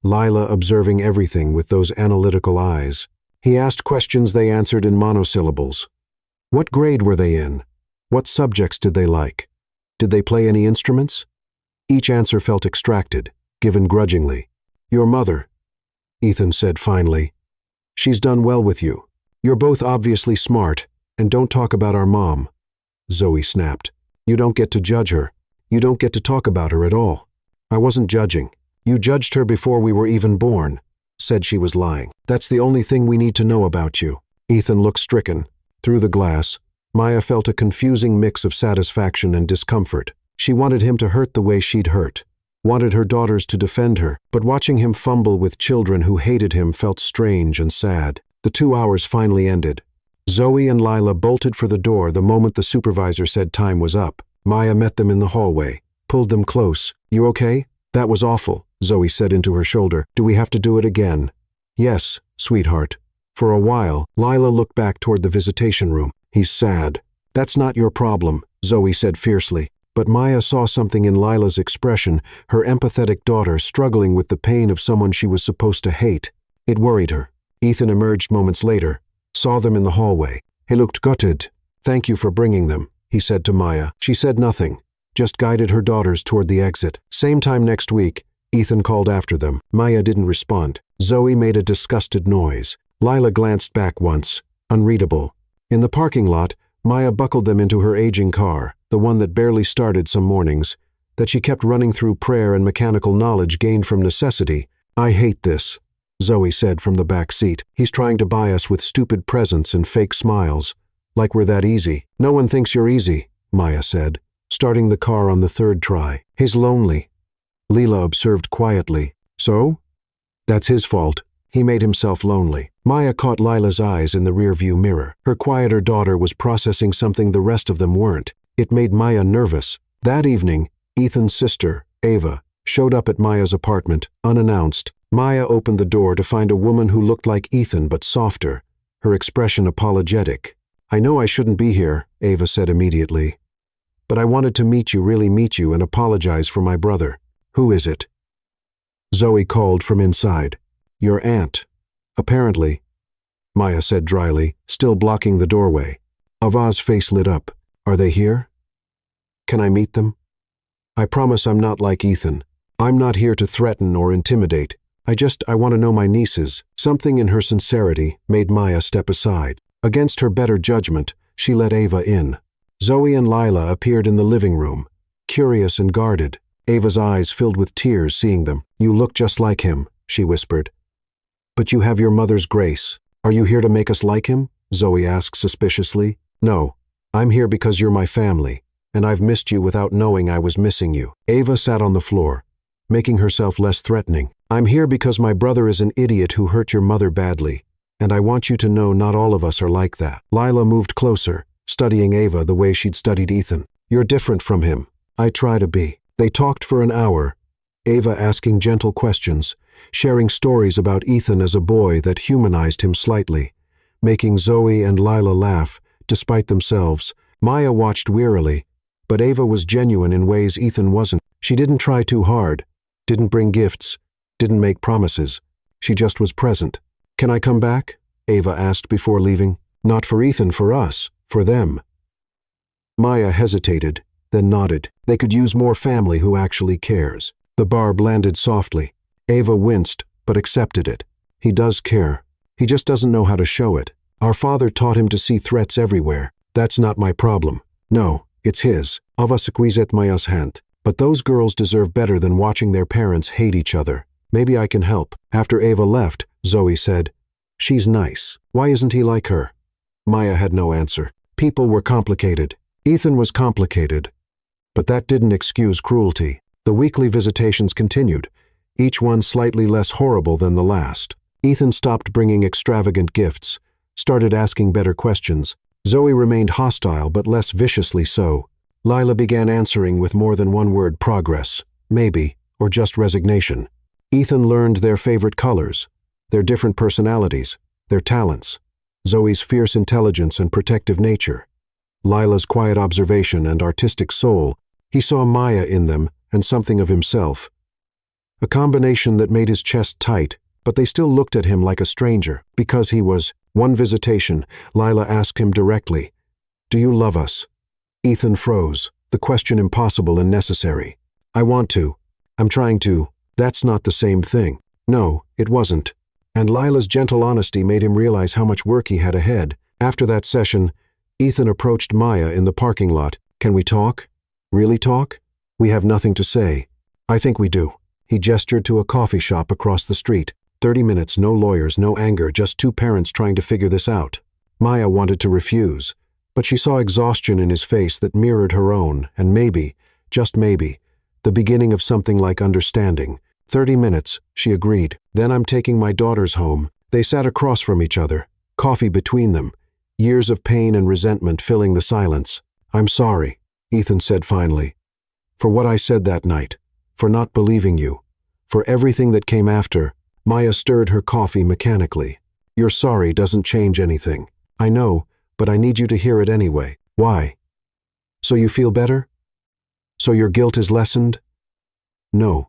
Lila observing everything with those analytical eyes. He asked questions they answered in monosyllables. What grade were they in? What subjects did they like? Did they play any instruments? Each answer felt extracted, given grudgingly. Your mother, Ethan said finally. She's done well with you. You're both obviously smart, and don't talk about our mom. Zoe snapped. You don't get to judge her. You don't get to talk about her at all. I wasn't judging. You judged her before we were even born. Said she was lying. That's the only thing we need to know about you. Ethan looked stricken. Through the glass, Maya felt a confusing mix of satisfaction and discomfort. She wanted him to hurt the way she'd hurt. Wanted her daughters to defend her, but watching him fumble with children who hated him felt strange and sad. The 2 hours finally ended. Zoe and Lila bolted for the door the moment the supervisor said time was up. Maya met them in the hallway, pulled them close. You okay? That was awful, Zoe said into her shoulder. Do we have to do it again? Yes, sweetheart. For a while, Lila looked back toward the visitation room. He's sad. That's not your problem, Zoe said fiercely. But Maya saw something in Lila's expression, her empathetic daughter struggling with the pain of someone she was supposed to hate. It worried her. Ethan emerged moments later, saw them in the hallway. He looked gutted. Thank you for bringing them, he said to Maya. She said nothing, just guided her daughters toward the exit. Same time next week, Ethan called after them. Maya didn't respond. Zoe made a disgusted noise. Lila glanced back once, unreadable. In the parking lot, Maya buckled them into her aging car, the one that barely started some mornings, that she kept running through prayer and mechanical knowledge gained from necessity. I hate this, Zoe said from the back seat. He's trying to buy us with stupid presents and fake smiles, like we're that easy. No one thinks you're easy, Maya said, starting the car on the third try. He's lonely, Lila observed quietly. So? That's his fault. He made himself lonely. Maya caught Lila's eyes in the rearview mirror. Her quieter daughter was processing something the rest of them weren't. It made Maya nervous. That evening, Ethan's sister, Ava, showed up at Maya's apartment, unannounced. Maya opened the door to find a woman who looked like Ethan but softer, her expression apologetic. I know I shouldn't be here, Ava said immediately. But I wanted to really meet you and apologize for my brother. Who is it? Zoe called from inside. Your aunt. Apparently, Maya said dryly, still blocking the doorway. Ava's face lit up. Are they here? Can I meet them? I promise I'm not like Ethan. I'm not here to threaten or intimidate. I want to know my nieces. Something in her sincerity made Maya step aside. Against her better judgment, she let Ava in. Zoe and Lila appeared in the living room, curious and guarded. Ava's eyes filled with tears seeing them. You look just like him, she whispered. But you have your mother's grace. Are you here to make us like him? Zoe asked suspiciously. No, I'm here because you're my family, and I've missed you without knowing I was missing you. Ava sat on the floor, making herself less threatening. I'm here because my brother is an idiot who hurt your mother badly, and I want you to know not all of us are like that. Lila moved closer, studying Ava the way she'd studied Ethan. You're different from him. I try to be. They talked for an hour, Ava asking gentle questions, sharing stories about Ethan as a boy that humanized him slightly, making Zoe and Lila laugh, despite themselves. Maya watched wearily, but Ava was genuine in ways Ethan wasn't. She didn't try too hard, didn't bring gifts, didn't make promises. She just was present. Can I come back? Ava asked before leaving. Not for Ethan, for us, for them. Maya hesitated, then nodded. They could use more family who actually cares. The barb landed softly. Ava winced, but accepted it. He does care. He just doesn't know how to show it. Our father taught him to see threats everywhere. That's not my problem. No, it's his. Avas acquiescet maias hant. But those girls deserve better than watching their parents hate each other. Maybe I can help. After Ava left, Zoe said, "She's nice. Why isn't he like her?" Maya had no answer. People were complicated. Ethan was complicated. But that didn't excuse cruelty. The weekly visitations continued, each one slightly less horrible than the last. Ethan stopped bringing extravagant gifts, started asking better questions. Zoe remained hostile but less viciously so. Lila began answering with more than one word: progress, maybe, or just resignation. Ethan learned their favorite colors, their different personalities, their talents. Zoe's fierce intelligence and protective nature. Lila's quiet observation and artistic soul. He saw Maya in them and something of himself. A combination that made his chest tight, but they still looked at him like a stranger, because he was. One visitation, Lila asked him directly, "Do you love us?" Ethan froze, the question impossible and necessary. "I want to. I'm trying to." That's not the same thing. No, it wasn't. And Lila's gentle honesty made him realize how much work he had ahead. After that session, Ethan approached Maya in the parking lot. "Can we talk? Really talk? We have nothing to say." "I think we do." He gestured to a coffee shop across the street. 30 minutes, no lawyers, no anger, just two parents trying to figure this out. Maya wanted to refuse, but she saw exhaustion in his face that mirrored her own, and maybe, just maybe, the beginning of something like understanding. 30 minutes, she agreed. "Then I'm taking my daughters home." They sat across from each other, coffee between them, years of pain and resentment filling the silence. "I'm sorry," Ethan said finally, "for what I said that night, for not believing you, for everything that came after." Maya stirred her coffee mechanically. "Your sorry doesn't change anything. I know, but I need you to hear it anyway." "Why? So you feel better? So your guilt is lessened?" "No.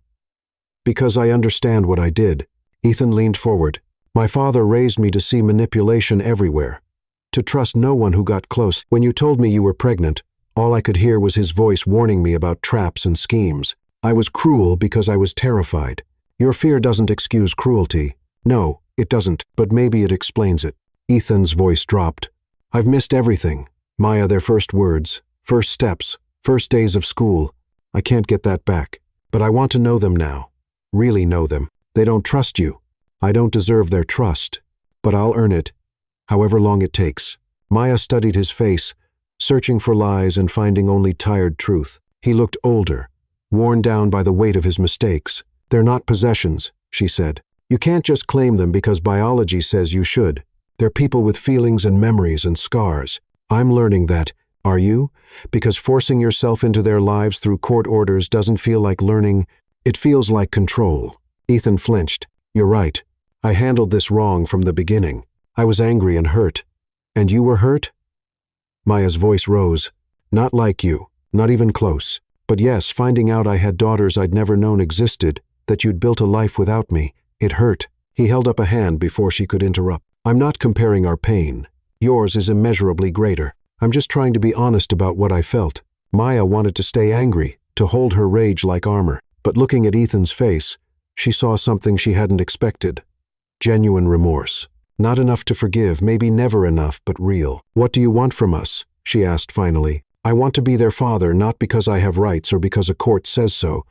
Because I understand what I did." Ethan leaned forward. "My father raised me to see manipulation everywhere, to trust no one who got close. When you told me you were pregnant, all I could hear was his voice warning me about traps and schemes. I was cruel because I was terrified. Your fear doesn't excuse cruelty. No, it doesn't, but maybe it explains it." Ethan's voice dropped. "I've missed everything. Maya, their first words, first steps, first days of school. I can't get that back. But I want to know them now. Really know them. They don't trust you. I don't deserve their trust. But I'll earn it, however long it takes." Maya studied his face, searching for lies and finding only tired truth. He looked older, worn down by the weight of his mistakes. "They're not possessions," she said. "You can't just claim them because biology says you should. They're people with feelings and memories and scars. I'm learning that. Are you? Because forcing yourself into their lives through court orders doesn't feel like learning. It feels like control." Ethan flinched. "You're right. I handled this wrong from the beginning. I was angry and hurt. And you were hurt?" Maya's voice rose. "Not like you. Not even close. But yes, finding out I had daughters I'd never known existed, that you'd built a life without me, it hurt." He held up a hand before she could interrupt. "I'm not comparing our pain. Yours is immeasurably greater. I'm just trying to be honest about what I felt." Maya wanted to stay angry, to hold her rage like armor. But looking at Ethan's face, she saw something she hadn't expected. Genuine remorse. Not enough to forgive, maybe never enough, but real. "What do you want from us?" she asked finally. "I want to be their father, not because I have rights or because a court says so,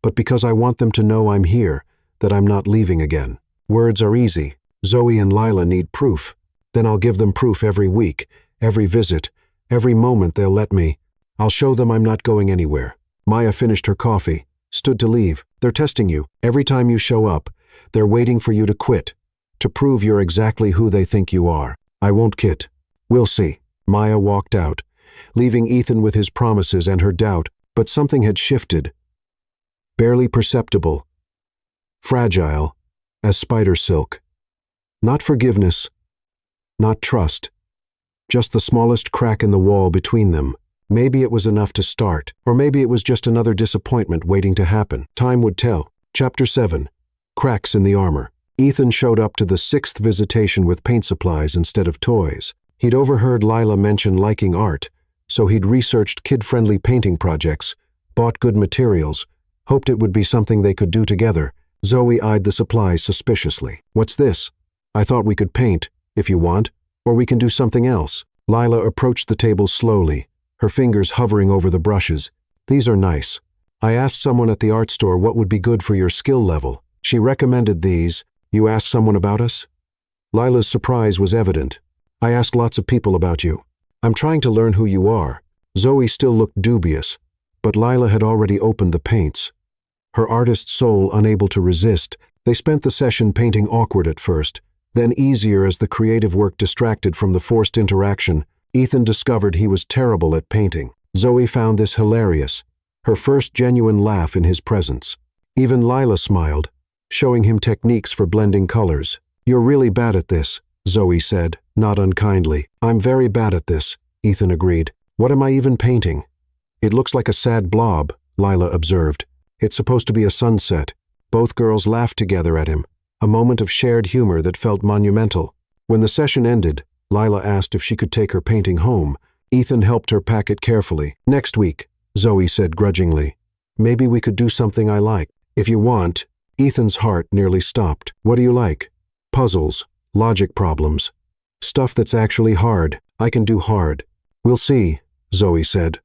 but because I want them to know I'm here, that I'm not leaving again." Words are easy. Zoe and Lila need proof. Then I'll give them proof every week, every visit, every moment they'll let me. I'll show them I'm not going anywhere. Maya finished her coffee, stood to leave. "They're testing you. Every time you show up, they're waiting for you to quit, to prove you're exactly who they think you are." "I won't quit. We'll see." Maya walked out, leaving Ethan with his promises and her doubt, but something had shifted. Barely perceptible. Fragile, as spider silk. Not forgiveness, not trust. Just the smallest crack in the wall between them. Maybe it was enough to start, or maybe it was just another disappointment waiting to happen. Time would tell. Chapter 7. Cracks in the armor. Ethan showed up to the 6th visitation with paint supplies instead of toys. He'd overheard Lila mention liking art, so he'd researched kid-friendly painting projects, bought good materials, hoped it would be something they could do together. Zoe eyed the supplies suspiciously. What's this? I thought we could paint, if you want, or we can do something else. Lila approached the table slowly, her fingers hovering over the brushes. These are nice. I asked someone at the art store what would be good for your skill level. She recommended these. You asked someone about us? Lila's surprise was evident. I asked lots of people about you. I'm trying to learn who you are. Zoe still looked dubious, but Lila had already opened the paints. Her artist soul unable to resist, they spent the session painting awkward at first, then easier as the creative work distracted from the forced interaction. Ethan discovered he was terrible at painting. Zoe found this hilarious, her first genuine laugh in his presence. Even Lila smiled, showing him techniques for blending colors. You're really bad at this, Zoe said, not unkindly. I'm very bad at this, Ethan agreed. What am I even painting? It looks like a sad blob, Lila observed. It's supposed to be a sunset. Both girls laughed together at him, a moment of shared humor that felt monumental. When the session ended, Lila asked if she could take her painting home. Ethan helped her pack it carefully. Next week, Zoe said grudgingly. Maybe we could do something I like. If you want. Ethan's heart nearly stopped. What do you like? Puzzles, logic problems. Stuff that's actually hard. I can do hard. We'll see, Zoe said.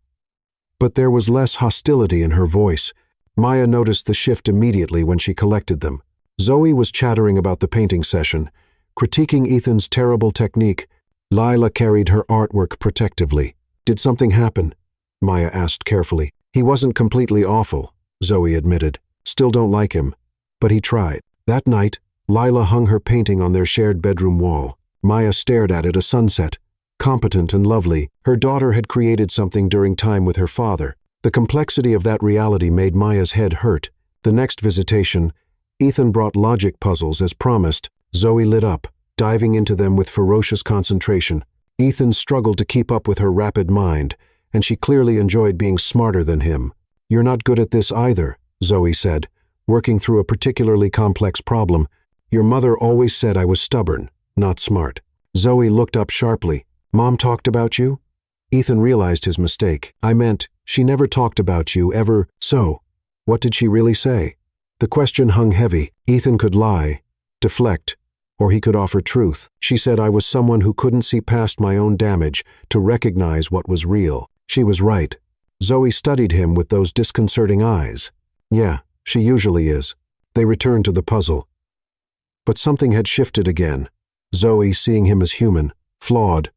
But there was less hostility in her voice. Maya noticed the shift immediately when she collected them. Zoe was chattering about the painting session, critiquing Ethan's terrible technique. Lila carried her artwork protectively. Did something happen? Maya asked carefully. He wasn't completely awful, Zoe admitted. Still don't like him. But he tried. That night, Lila hung her painting on their shared bedroom wall. Maya stared at it, a sunset. Competent and lovely, her daughter had created something during time with her father. The complexity of that reality made Maya's head hurt. The next visitation, Ethan brought logic puzzles as promised. Zoe lit up, diving into them with ferocious concentration. Ethan struggled to keep up with her rapid mind, and she clearly enjoyed being smarter than him. You're not good at this either, Zoe said, working through a particularly complex problem. Your mother always said I was stubborn, not smart. Zoe looked up sharply. Mom talked about you? Ethan realized his mistake. I meant, she never talked about you ever. So, what did she really say? The question hung heavy. Ethan could lie, deflect, or he could offer truth. She said I was someone who couldn't see past my own damage to recognize what was real. She was right. Zoe studied him with those disconcerting eyes. Yeah, she usually is. They returned to the puzzle. But something had shifted again. Zoe seeing him as human, flawed,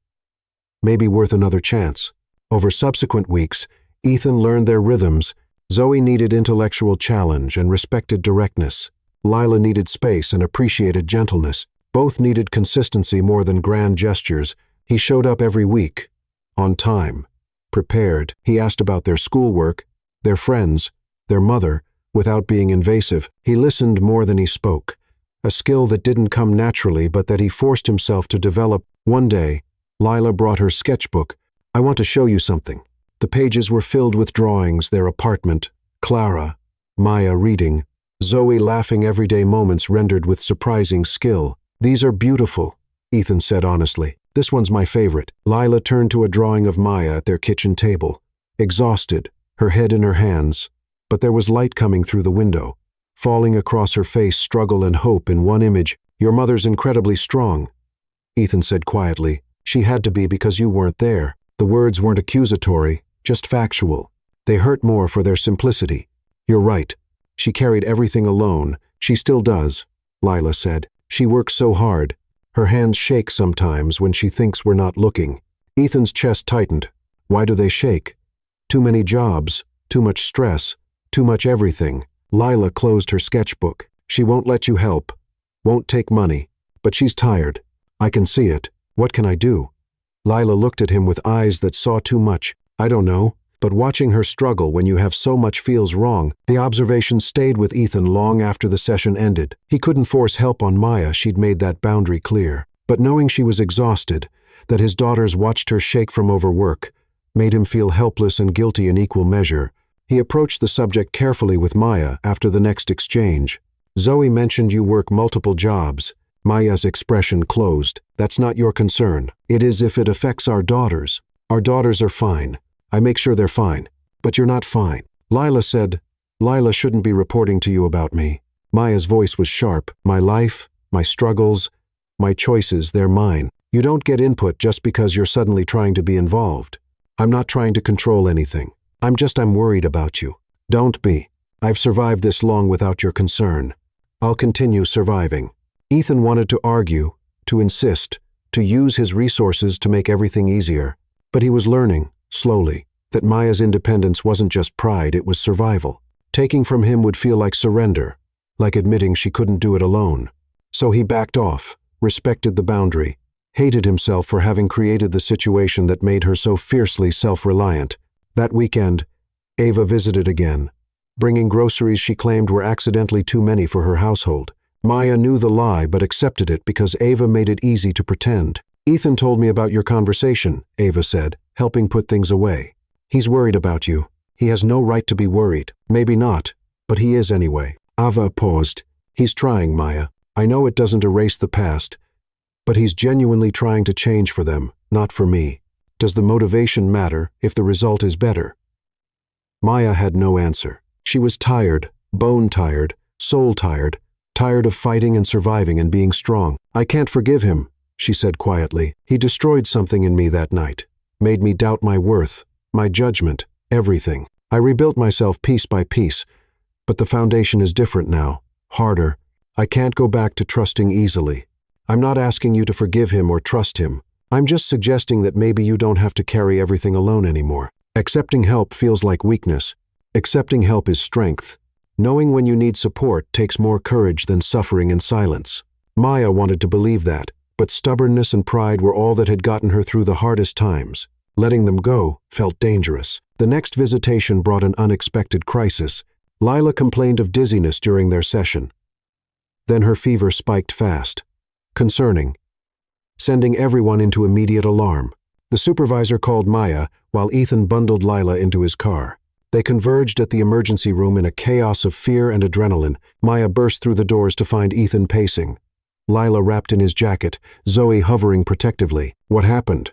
maybe worth another chance. Over subsequent weeks, Ethan learned their rhythms. Zoe needed intellectual challenge and respected directness. Lila needed space and appreciated gentleness. Both needed consistency more than grand gestures. He showed up every week, on time, prepared. He asked about their schoolwork, their friends, their mother, without being invasive. He listened more than he spoke, a skill that didn't come naturally but that he forced himself to develop. One day, Lila brought her sketchbook. I want to show you something. The pages were filled with drawings, their apartment, Clara, Maya reading, Zoe laughing, everyday moments rendered with surprising skill. These are beautiful, Ethan said honestly. This one's my favorite. Lila turned to a drawing of Maya at their kitchen table, exhausted, her head in her hands. But there was light coming through the window, falling across her face, struggle and hope in one image. Your mother's incredibly strong, Ethan said quietly. She had to be because you weren't there. The words weren't accusatory, just factual. They hurt more for their simplicity. You're right. She carried everything alone. She still does, Lila said. She works so hard. Her hands shake sometimes when she thinks we're not looking. Ethan's chest tightened. Why do they shake? Too many jobs, too much stress, too much everything. Lila closed her sketchbook. She won't let you help, won't take money, but she's tired. I can see it. What can I do? Lila looked at him with eyes that saw too much. I don't know, but watching her struggle when you have so much feels wrong. The observation stayed with Ethan long after the session ended. He couldn't force help on Maya, she'd made that boundary clear. But knowing she was exhausted, that his daughters watched her shake from overwork, made him feel helpless and guilty in equal measure. He approached the subject carefully with Maya after the next exchange. Zoe mentioned you work multiple jobs. Maya's expression closed. That's not your concern. It is if it affects our daughters. Our daughters are fine. I make sure they're fine. But you're not fine. Lila said, Lila shouldn't be reporting to you about me. Maya's voice was sharp. My life, my struggles, my choices, they're mine. You don't get input just because you're suddenly trying to be involved. I'm not trying to control anything. I'm worried about you. Don't be. I've survived this long without your concern. I'll continue surviving. Ethan wanted to argue, to insist, to use his resources to make everything easier. But he was learning, slowly, that Maya's independence wasn't just pride, it was survival. Taking from him would feel like surrender, like admitting she couldn't do it alone. So he backed off, respected the boundary, hated himself for having created the situation that made her so fiercely self-reliant. That weekend, Ava visited again, bringing groceries she claimed were accidentally too many for her household. Maya knew the lie but accepted it because Ava made it easy to pretend. Ethan told me about your conversation, Ava said, helping put things away. He's worried about you. He has no right to be worried. Maybe not, but he is anyway. Ava paused. He's trying, Maya. I know it doesn't erase the past, but he's genuinely trying to change for them, not for me. Does the motivation matter if the result is better? Maya had no answer. She was tired, bone-tired, soul-tired, tired of fighting and surviving and being strong. I can't forgive him, she said quietly. He destroyed something in me that night, made me doubt my worth, my judgment, everything. I rebuilt myself piece by piece, but the foundation is different now, harder. I can't go back to trusting easily. I'm not asking you to forgive him or trust him. I'm just suggesting that maybe you don't have to carry everything alone anymore. Accepting help feels like weakness. Accepting help is strength. Knowing when you need support takes more courage than suffering in silence. Maya wanted to believe that, but stubbornness and pride were all that had gotten her through the hardest times. Letting them go felt dangerous. The next visitation brought an unexpected crisis. Lila complained of dizziness during their session. Then her fever spiked fast. Concerning. Sending everyone into immediate alarm. The supervisor called Maya while Ethan bundled Lila into his car. They converged at the emergency room in a chaos of fear and adrenaline. Maya burst through the doors to find Ethan pacing. Lila wrapped in his jacket, Zoe hovering protectively. What happened?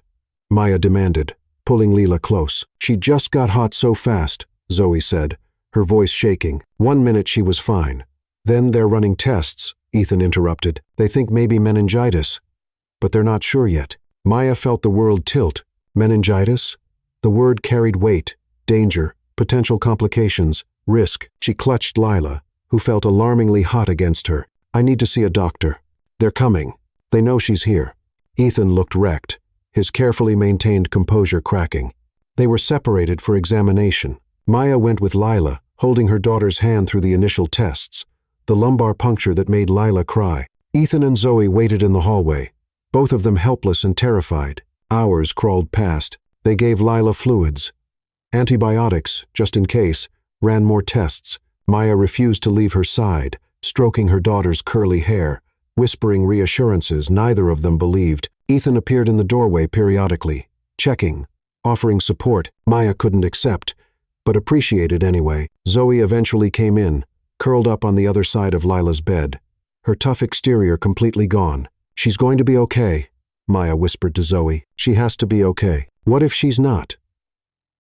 Maya demanded, pulling Lila close. She just got hot so fast, Zoe said, her voice shaking. 1 minute she was fine. Then they're running tests, Ethan interrupted. They think maybe meningitis, but they're not sure yet. Maya felt the world tilt. Meningitis? The word carried weight, danger, potential complications, risk. She clutched Lila, who felt alarmingly hot against her. I need to see a doctor. They're coming. They know she's here. Ethan looked wrecked, his carefully maintained composure cracking. They were separated for examination. Maya went with Lila, holding her daughter's hand through the initial tests, the lumbar puncture that made Lila cry. Ethan and Zoe waited in the hallway, both of them helpless and terrified. Hours crawled past. They gave Lila fluids. Antibiotics, just in case, ran more tests. Maya refused to leave her side, stroking her daughter's curly hair, whispering reassurances neither of them believed. Ethan appeared in the doorway periodically, checking, offering support Maya couldn't accept, but appreciated anyway. Zoe eventually came in, curled up on the other side of Lila's bed, her tough exterior completely gone. She's going to be okay, Maya whispered to Zoe. She has to be okay. What if she's not?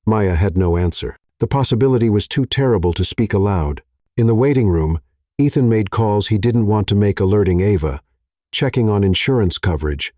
Maya had no answer. The possibility was too terrible to speak aloud. In the waiting room, Ethan made calls he didn't want to make, alerting Ava, checking on insurance coverage,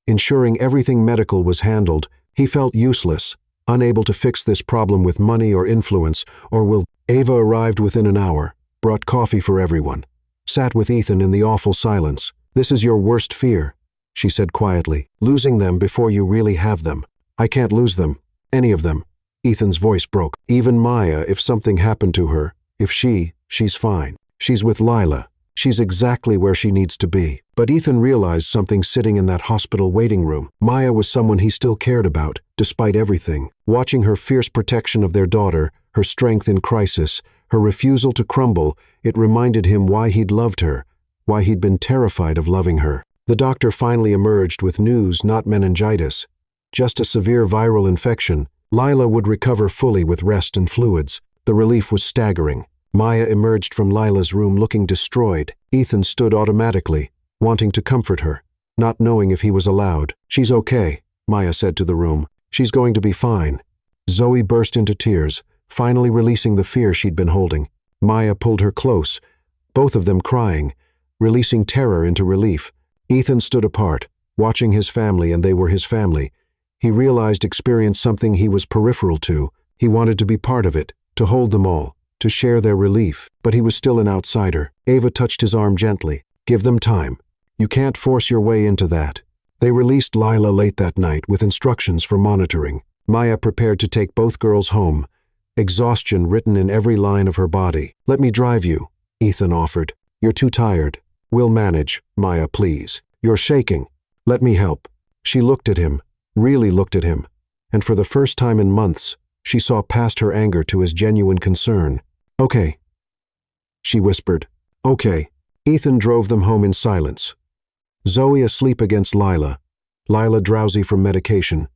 ensuring everything medical was handled. He felt useless, unable to fix this problem with money or influence, or will. Ava arrived within an hour, brought coffee for everyone, sat with Ethan in the awful silence. This is your worst fear, she said quietly. Losing them before you really have them. I can't lose them, any of them. Ethan's voice broke. Even Maya, if something happened to her, she's fine. She's with Lila. She's exactly where she needs to be. But Ethan realized something sitting in that hospital waiting room. Maya was someone he still cared about, despite everything. Watching her fierce protection of their daughter, her strength in crisis, her refusal to crumble, it reminded him why he'd loved her, why he'd been terrified of loving her. The doctor finally emerged with news, not meningitis, just a severe viral infection. Lila would recover fully with rest and fluids. The relief was staggering. Maya emerged from Lila's room looking destroyed. Ethan stood automatically, wanting to comfort her, not knowing if he was allowed. She's okay, Maya said to the room. She's going to be fine. Zoe burst into tears, finally releasing the fear she'd been holding. Maya pulled her close, both of them crying, releasing terror into relief. Ethan stood apart, watching his family, and they were his family. He realized experienced something he was peripheral to. He wanted to be part of it, to hold them all, to share their relief, but he was still an outsider. Ava touched his arm gently. Give them time. You can't force your way into that. They released Lila late that night with instructions for monitoring. Maya prepared to take both girls home, exhaustion written in every line of her body. Let me drive you, Ethan offered. You're too tired. We'll manage, Maya, please. You're shaking. Let me help. She looked at him, really looked at him, and for the first time in months, she saw past her anger to his genuine concern. Okay, she whispered. Okay. Ethan drove them home in silence. Zoe asleep against Lila drowsy from medication,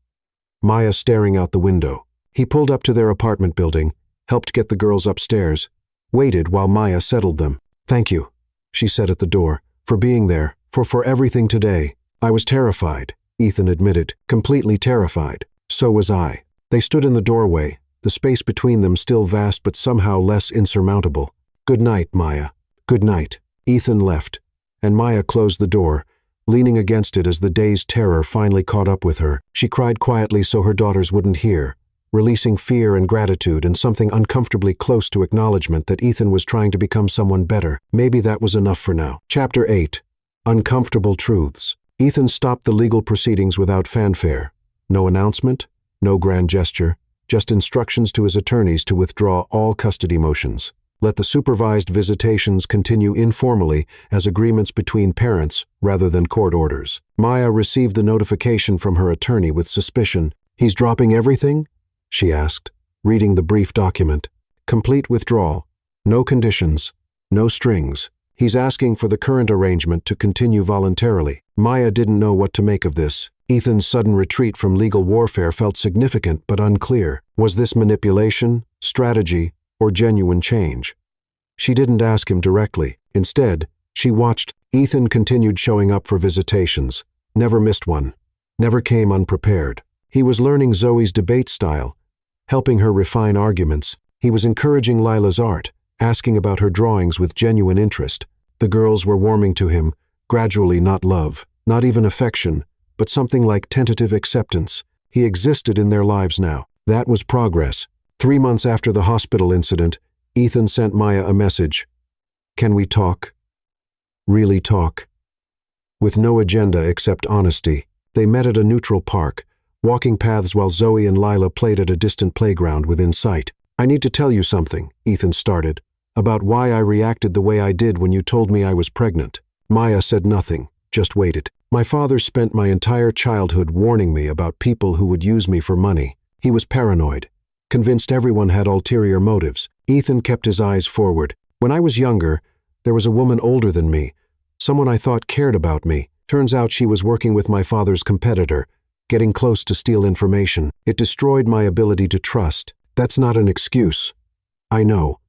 Maya staring out the window. He pulled up to their apartment building, helped get the girls upstairs, waited while Maya settled them. Thank you, she said at the door, for being there, for everything today. I was terrified, Ethan admitted, completely terrified. So was I. They stood in the doorway, the space between them still vast but somehow less insurmountable. Good night, Maya. Good night. Ethan left, and Maya closed the door, leaning against it as the day's terror finally caught up with her. She cried quietly so her daughters wouldn't hear, releasing fear and gratitude and something uncomfortably close to acknowledgement that Ethan was trying to become someone better. Maybe that was enough for now. Chapter 8. Uncomfortable Truths. Ethan stopped the legal proceedings without fanfare. No announcement, no grand gesture, just instructions to his attorneys to withdraw all custody motions. Let the supervised visitations continue informally as agreements between parents rather than court orders. Maya received the notification from her attorney with suspicion. He's dropping everything? She asked, reading the brief document. Complete withdrawal. No conditions. No strings. He's asking for the current arrangement to continue voluntarily. Maya didn't know what to make of this. Ethan's sudden retreat from legal warfare felt significant but unclear. Was this manipulation, strategy, or genuine change? She didn't ask him directly. Instead, she watched. Ethan continued showing up for visitations. Never missed one. Never came unprepared. He was learning Zoe's debate style, helping her refine arguments. He was encouraging Lila's art, asking about her drawings with genuine interest. The girls were warming to him, gradually, not love, not even affection, but something like tentative acceptance. He existed in their lives now. That was progress. 3 months after the hospital incident, Ethan sent Maya a message. Can we talk? Really talk? With no agenda except honesty, they met at a neutral park, walking paths while Zoe and Lila played at a distant playground within sight. I need to tell you something, Ethan started, about why I reacted the way I did when you told me I was pregnant. Maya said nothing, just waited. My father spent my entire childhood warning me about people who would use me for money. He was paranoid, convinced everyone had ulterior motives. Ethan kept his eyes forward. When I was younger, there was a woman older than me, someone I thought cared about me. Turns out she was working with my father's competitor, getting close to steal information. It destroyed my ability to trust. That's not an excuse. I know.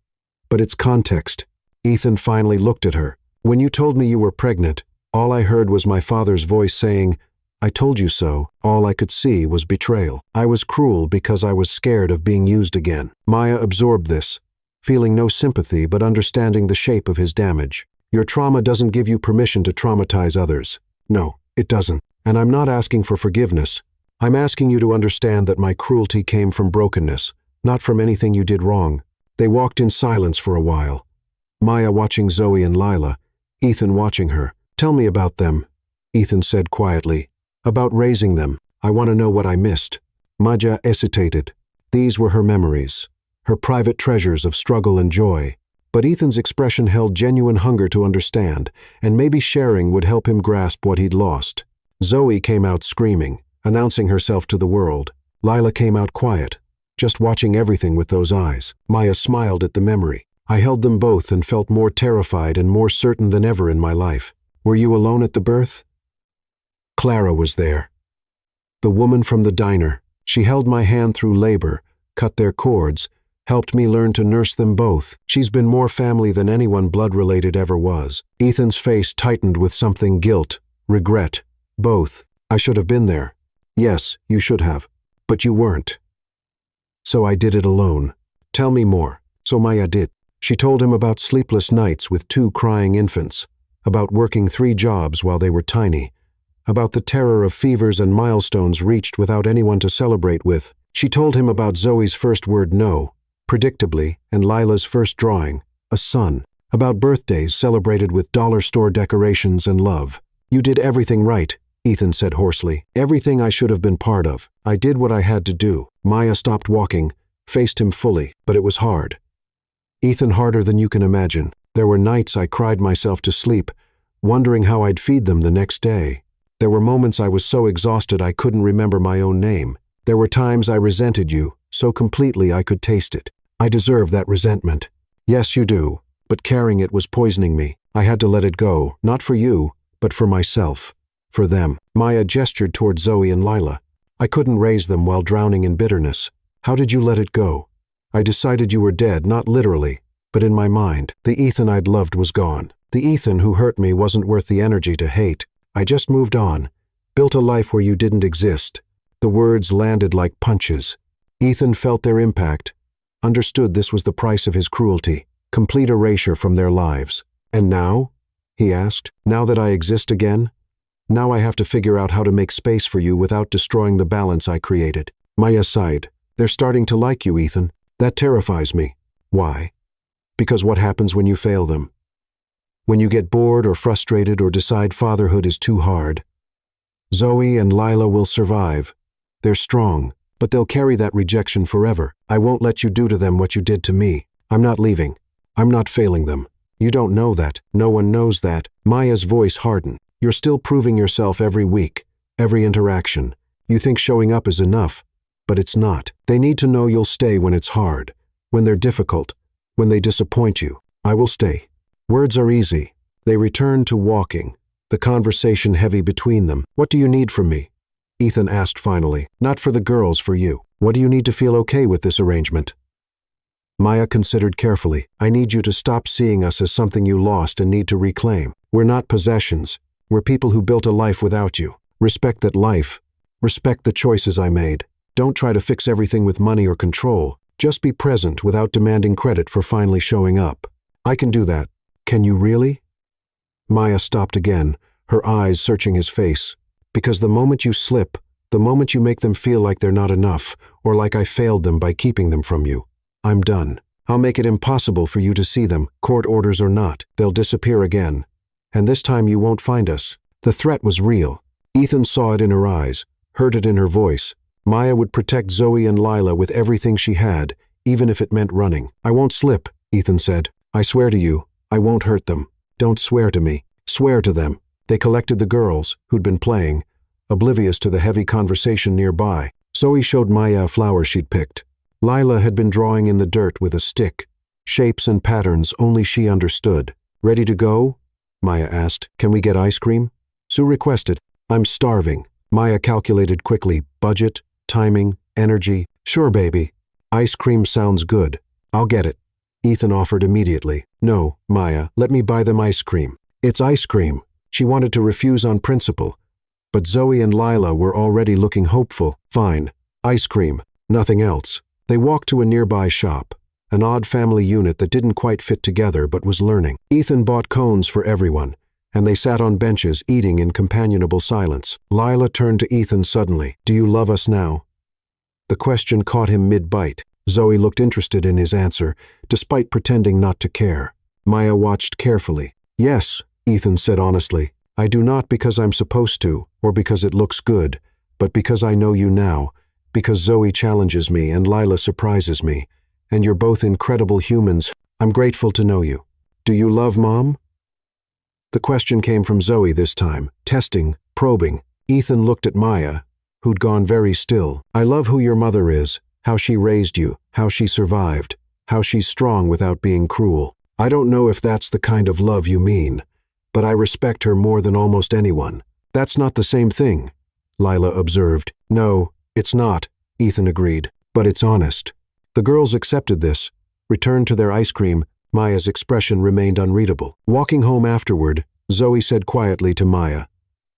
But it's context. Ethan finally looked at her. When you told me you were pregnant, all I heard was my father's voice saying, I told you so. All I could see was betrayal. I was cruel because I was scared of being used again. Maya absorbed this, feeling no sympathy but understanding the shape of his damage. Your trauma doesn't give you permission to traumatize others. No, it doesn't. And I'm not asking for forgiveness. I'm asking you to understand that my cruelty came from brokenness, not from anything you did wrong. They walked in silence for a while. Maya watching Zoe and Lila, Ethan watching her. Tell me about them, Ethan said quietly. About raising them. I want to know what I missed. Maya hesitated. These were her memories, her private treasures of struggle and joy. But Ethan's expression held genuine hunger to understand, and maybe sharing would help him grasp what he'd lost. Zoe came out screaming, announcing herself to the world. Lila came out quiet, just watching everything with those eyes. Maya smiled at the memory. I held them both and felt more terrified and more certain than ever in my life. Were you alone at the birth? Clara was there. The woman from the diner. She held my hand through labor, cut their cords, helped me learn to nurse them both. She's been more family than anyone blood-related ever was. Ethan's face tightened with something guilt, regret. Both. I should have been there. Yes, you should have. But you weren't. So I did it alone. Tell me more. So Maya did. She told him about sleepless nights with 2 crying infants, about working 3 jobs while they were tiny, about the terror of fevers and milestones reached without anyone to celebrate with. She told him about Zoe's first word no, predictably, and Lila's first drawing, a son, about birthdays celebrated with dollar store decorations and love. "You did everything right," Ethan said hoarsely. "Everything I should have been part of. I did what I had to do." Maya stopped walking, faced him fully, but it was hard. "Ethan, harder than you can imagine. There were nights I cried myself to sleep, wondering how I'd feed them the next day. There were moments I was so exhausted I couldn't remember my own name. There were times I resented you, so completely I could taste it. I deserve that resentment." "Yes, you do, but carrying it was poisoning me. I had to let it go, not for you, but for myself. For them." Maya gestured toward Zoe and Lila. "I couldn't raise them while drowning in bitterness. How did you let it go?" "I decided you were dead, not literally, but in my mind. The Ethan I'd loved was gone. The Ethan who hurt me wasn't worth the energy to hate. I just moved on, built a life where you didn't exist." The words landed like punches. Ethan felt their impact, understood this was the price of his cruelty, complete erasure from their lives. "And now?" he asked. "Now that I exist again? Now I have to figure out how to make space for you without destroying the balance I created." Maya sighed. "They're starting to like you, Ethan. That terrifies me." "Why?" "Because what happens when you fail them? When you get bored or frustrated or decide fatherhood is too hard? Zoe and Lila will survive. They're strong, but they'll carry that rejection forever. I won't let you do to them what you did to me. I'm not leaving. I'm not failing them. You don't know that. No one knows that." Maya's voice hardened. "You're still proving yourself every week, every interaction. You think showing up is enough, but it's not. They need to know you'll stay when it's hard, when they're difficult, when they disappoint you. I will stay." Words are easy. They returned to walking, the conversation heavy between them. "What do you need from me?" Ethan asked finally. "Not for the girls, for you. What do you need to feel okay with this arrangement?" Maya considered carefully. "I need you to stop seeing us as something you lost and need to reclaim. We're not possessions. We're people who built a life without you. Respect that life. Respect the choices I made. Don't try to fix everything with money or control. Just be present without demanding credit for finally showing up." "I can do that." "Can you really?" Maya stopped again, her eyes searching his face. "Because the moment you slip, the moment you make them feel like they're not enough, or like I failed them by keeping them from you, I'm done. I'll make it impossible for you to see them, court orders or not. They'll disappear again. And this time you won't find us." The threat was real. Ethan saw it in her eyes, heard it in her voice. Maya would protect Zoe and Lila with everything she had, even if it meant running. "I won't slip," Ethan said. "I swear to you, I won't hurt them." "Don't swear to me. Swear to them." They collected the girls, who'd been playing, oblivious to the heavy conversation nearby. Zoe showed Maya a flower she'd picked. Lila had been drawing in the dirt with a stick, shapes and patterns only she understood. "Ready to go?" Maya asked. "Can we get ice cream?" Sue requested. "I'm starving." Maya calculated quickly. Budget, timing, energy. "Sure, baby. Ice cream sounds good. I'll get it." Ethan offered immediately. "No, Maya, let me buy them ice cream." "It's ice cream." She wanted to refuse on principle, but Zoe and Lila were already looking hopeful. "Fine. Ice cream. Nothing else." They walked to a nearby shop, an odd family unit that didn't quite fit together but was learning. Ethan bought cones for everyone, and they sat on benches eating in companionable silence. Lila turned to Ethan suddenly. "Do you love us now?" The question caught him mid-bite. Zoe looked interested in his answer, despite pretending not to care. Maya watched carefully. "Yes," Ethan said honestly. "I do not because I'm supposed to, or because it looks good, but because I know you now, because Zoe challenges me and Lila surprises me, and you're both incredible humans. I'm grateful to know you. Do you love Mom?" The question came from Zoe this time, testing, probing. Ethan looked at Maya, who'd gone very still. "I love who your mother is, how she raised you, how she survived, how she's strong without being cruel. I don't know if that's the kind of love you mean, but I respect her more than almost anyone." "That's not the same thing," Lila observed. "No, it's not," Ethan agreed, "but it's honest." The girls accepted this, returned to their ice cream. Maya's expression remained unreadable. Walking home afterward, Zoe said quietly to Maya,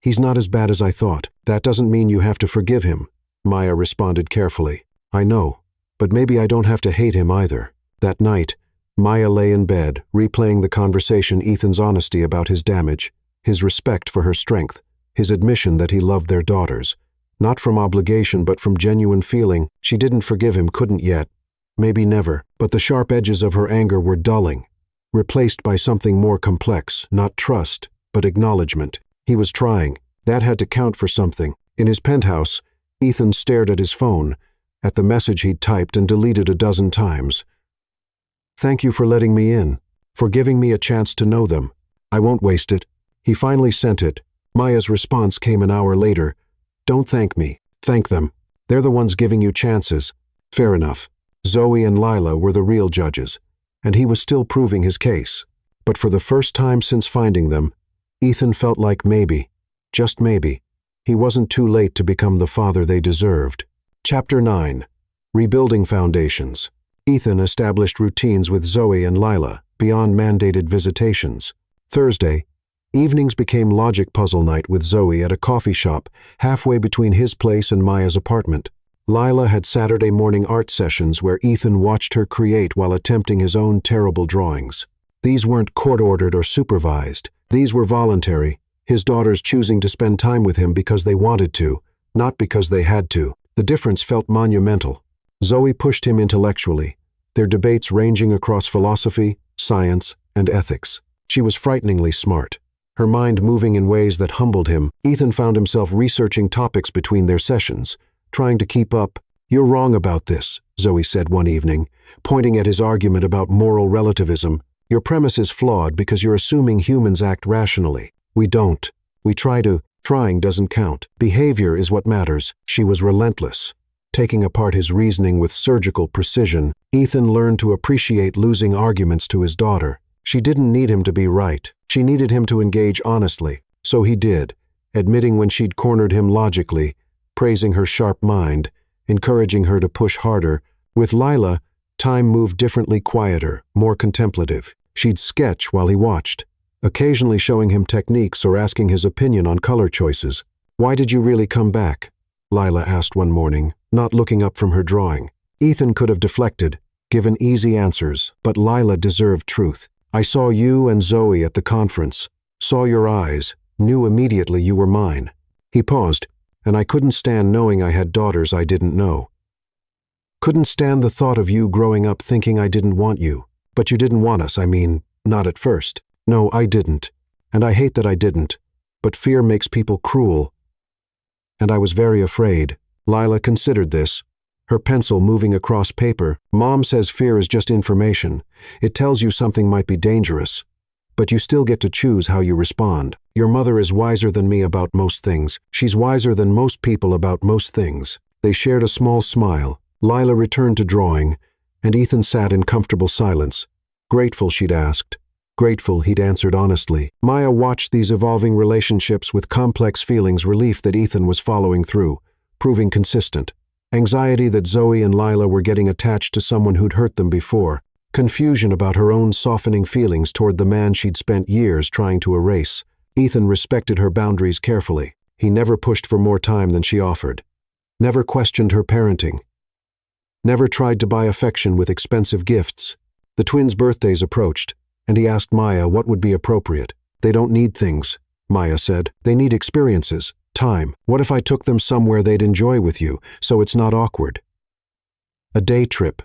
"He's not as bad as I thought." "That doesn't mean you have to forgive him," Maya responded carefully. "I know, but maybe I don't have to hate him either." That night, Maya lay in bed, replaying the conversation, Ethan's honesty about his damage, his respect for her strength, his admission that he loved their daughters. Not from obligation but from genuine feeling. She didn't forgive him, couldn't yet. Maybe never. But the sharp edges of her anger were dulling, replaced by something more complex, not trust, but acknowledgement. He was trying. That had to count for something. In his penthouse, Ethan stared at his phone, at the message he'd typed and deleted a dozen times. "Thank you for letting me in, for giving me a chance to know them. I won't waste it." He finally sent it. Maya's response came an hour later. "Don't thank me. Thank them. They're the ones giving you chances." Fair enough. Zoe and Lila were the real judges, and he was still proving his case. But for the first time since finding them, Ethan felt like maybe, just maybe, he wasn't too late to become the father they deserved. Chapter 9. Rebuilding Foundations. Ethan established routines with Zoe and Lila, beyond mandated visitations. Thursday, evenings became logic puzzle night with Zoe at a coffee shop halfway between his place and Maya's apartment. Lila had Saturday morning art sessions where Ethan watched her create while attempting his own terrible drawings. These weren't court-ordered or supervised. These were voluntary, his daughters choosing to spend time with him because they wanted to, not because they had to. The difference felt monumental. Zoe pushed him intellectually, their debates ranging across philosophy, science, and ethics. She was frighteningly smart, her mind moving in ways that humbled him. Ethan found himself researching topics between their sessions, trying to keep up. "You're wrong about this," Zoe said one evening, pointing at his argument about moral relativism. "Your premise is flawed because you're assuming humans act rationally. We don't. We try to. Trying doesn't count. Behavior is what matters." She was relentless, taking apart his reasoning with surgical precision. Ethan learned to appreciate losing arguments to his daughter. She didn't need him to be right. She needed him to engage honestly. So he did, admitting when she'd cornered him logically, praising her sharp mind, encouraging her to push harder. With Lila, time moved differently, quieter, more contemplative. She'd sketch while he watched, occasionally showing him techniques or asking his opinion on color choices. "Why did you really come back?" Lila asked one morning, not looking up from her drawing. Ethan could have deflected, given easy answers, but Lila deserved truth. "I saw you and Zoe at the conference, saw your eyes, knew immediately you were mine." He paused, "and I couldn't stand knowing I had daughters I didn't know. Couldn't stand the thought of you growing up thinking I didn't want you. But you didn't want us, I mean, not at first." "No, I didn't. And I hate that I didn't. But fear makes people cruel. And I was very afraid." Lila considered this, her pencil moving across paper. "Mom says fear is just information. It tells you something might be dangerous. But you still get to choose how you respond. Your mother is wiser than me about most things. She's wiser than most people about most things." They shared a small smile. Lila returned to drawing, and Ethan sat in comfortable silence. Grateful she'd asked. Grateful he'd answered honestly. Maya watched these evolving relationships with complex feelings, relief that Ethan was following through, proving consistent. Anxiety that Zoe and Lila were getting attached to someone who'd hurt them before. Confusion about her own softening feelings toward the man she'd spent years trying to erase. Ethan respected her boundaries carefully. He never pushed for more time than she offered. Never questioned her parenting. Never tried to buy affection with expensive gifts. The twins' birthdays approached, and he asked Maya what would be appropriate. "They don't need things," Maya said. "They need experiences, time. What if I took them somewhere they'd enjoy with you, so it's not awkward? A day trip.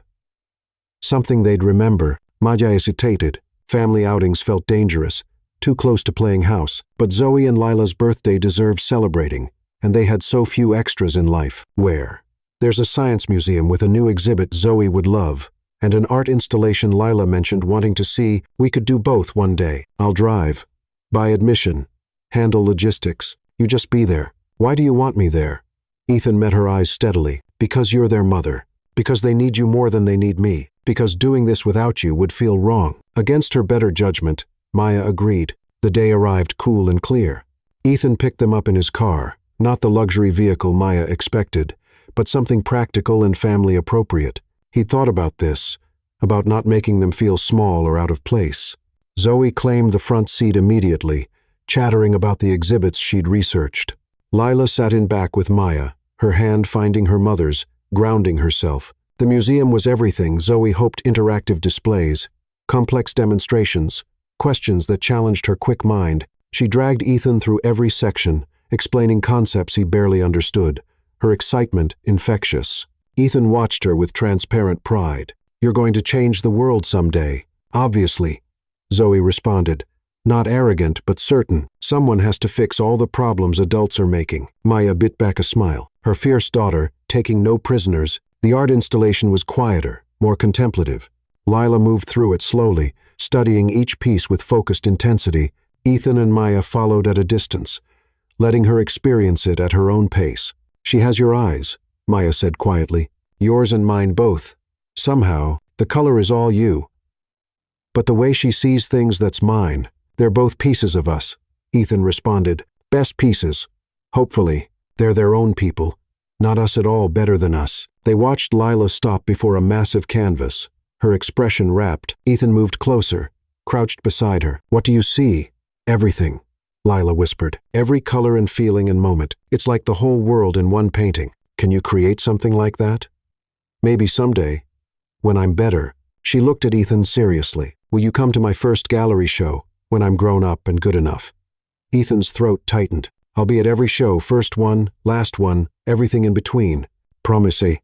Something they'd remember." Maya hesitated. Family outings felt dangerous, too close to playing house. But Zoe and Lila's birthday deserved celebrating, and they had so few extras in life. "Where?" "There's a science museum with a new exhibit Zoe would love, and an art installation Lila mentioned wanting to see. We could do both one day. I'll drive. Buy admission. Handle logistics. You just be there." "Why do you want me there?" Ethan met her eyes steadily. "Because you're their mother. Because they need you more than they need me. Because doing this without you would feel wrong." Against her better judgment, Maya agreed. The day arrived cool and clear. Ethan picked them up in his car, not the luxury vehicle Maya expected, but something practical and family appropriate. He'd thought about this, about not making them feel small or out of place. Zoe claimed the front seat immediately, chattering about the exhibits she'd researched. Lila sat in back with Maya, her hand finding her mother's, grounding herself. The museum was everything Zoe hoped: interactive displays, complex demonstrations, questions that challenged her quick mind. She dragged Ethan through every section, explaining concepts he barely understood, her excitement infectious. Ethan watched her with transparent pride. "You're going to change the world someday, obviously," Zoe responded, not arrogant but certain. "Someone has to fix all the problems adults are making." Maya bit back a smile. Her fierce daughter, taking no prisoners. The art installation was quieter, more contemplative. Lila moved through it slowly, studying each piece with focused intensity. Ethan and Maya followed at a distance, letting her experience it at her own pace. "She has your eyes," Maya said quietly. "Yours and mine both. Somehow, the color is all you. But the way she sees things, that's mine. They're both pieces of us," Ethan responded. "Best pieces. Hopefully, they're their own people, not us at all better than us." They watched Lila stop before a massive canvas, her expression rapt. Ethan moved closer, crouched beside her. "What do you see?" "Everything," Lila whispered. "Every color and feeling and moment. It's like the whole world in one painting. Can you create something like that?" "Maybe someday, when I'm better." She looked at Ethan seriously. "Will you come to my first gallery show, when I'm grown up and good enough?" Ethan's throat tightened. "I'll be at every show, first one, last one, everything in between. Promise.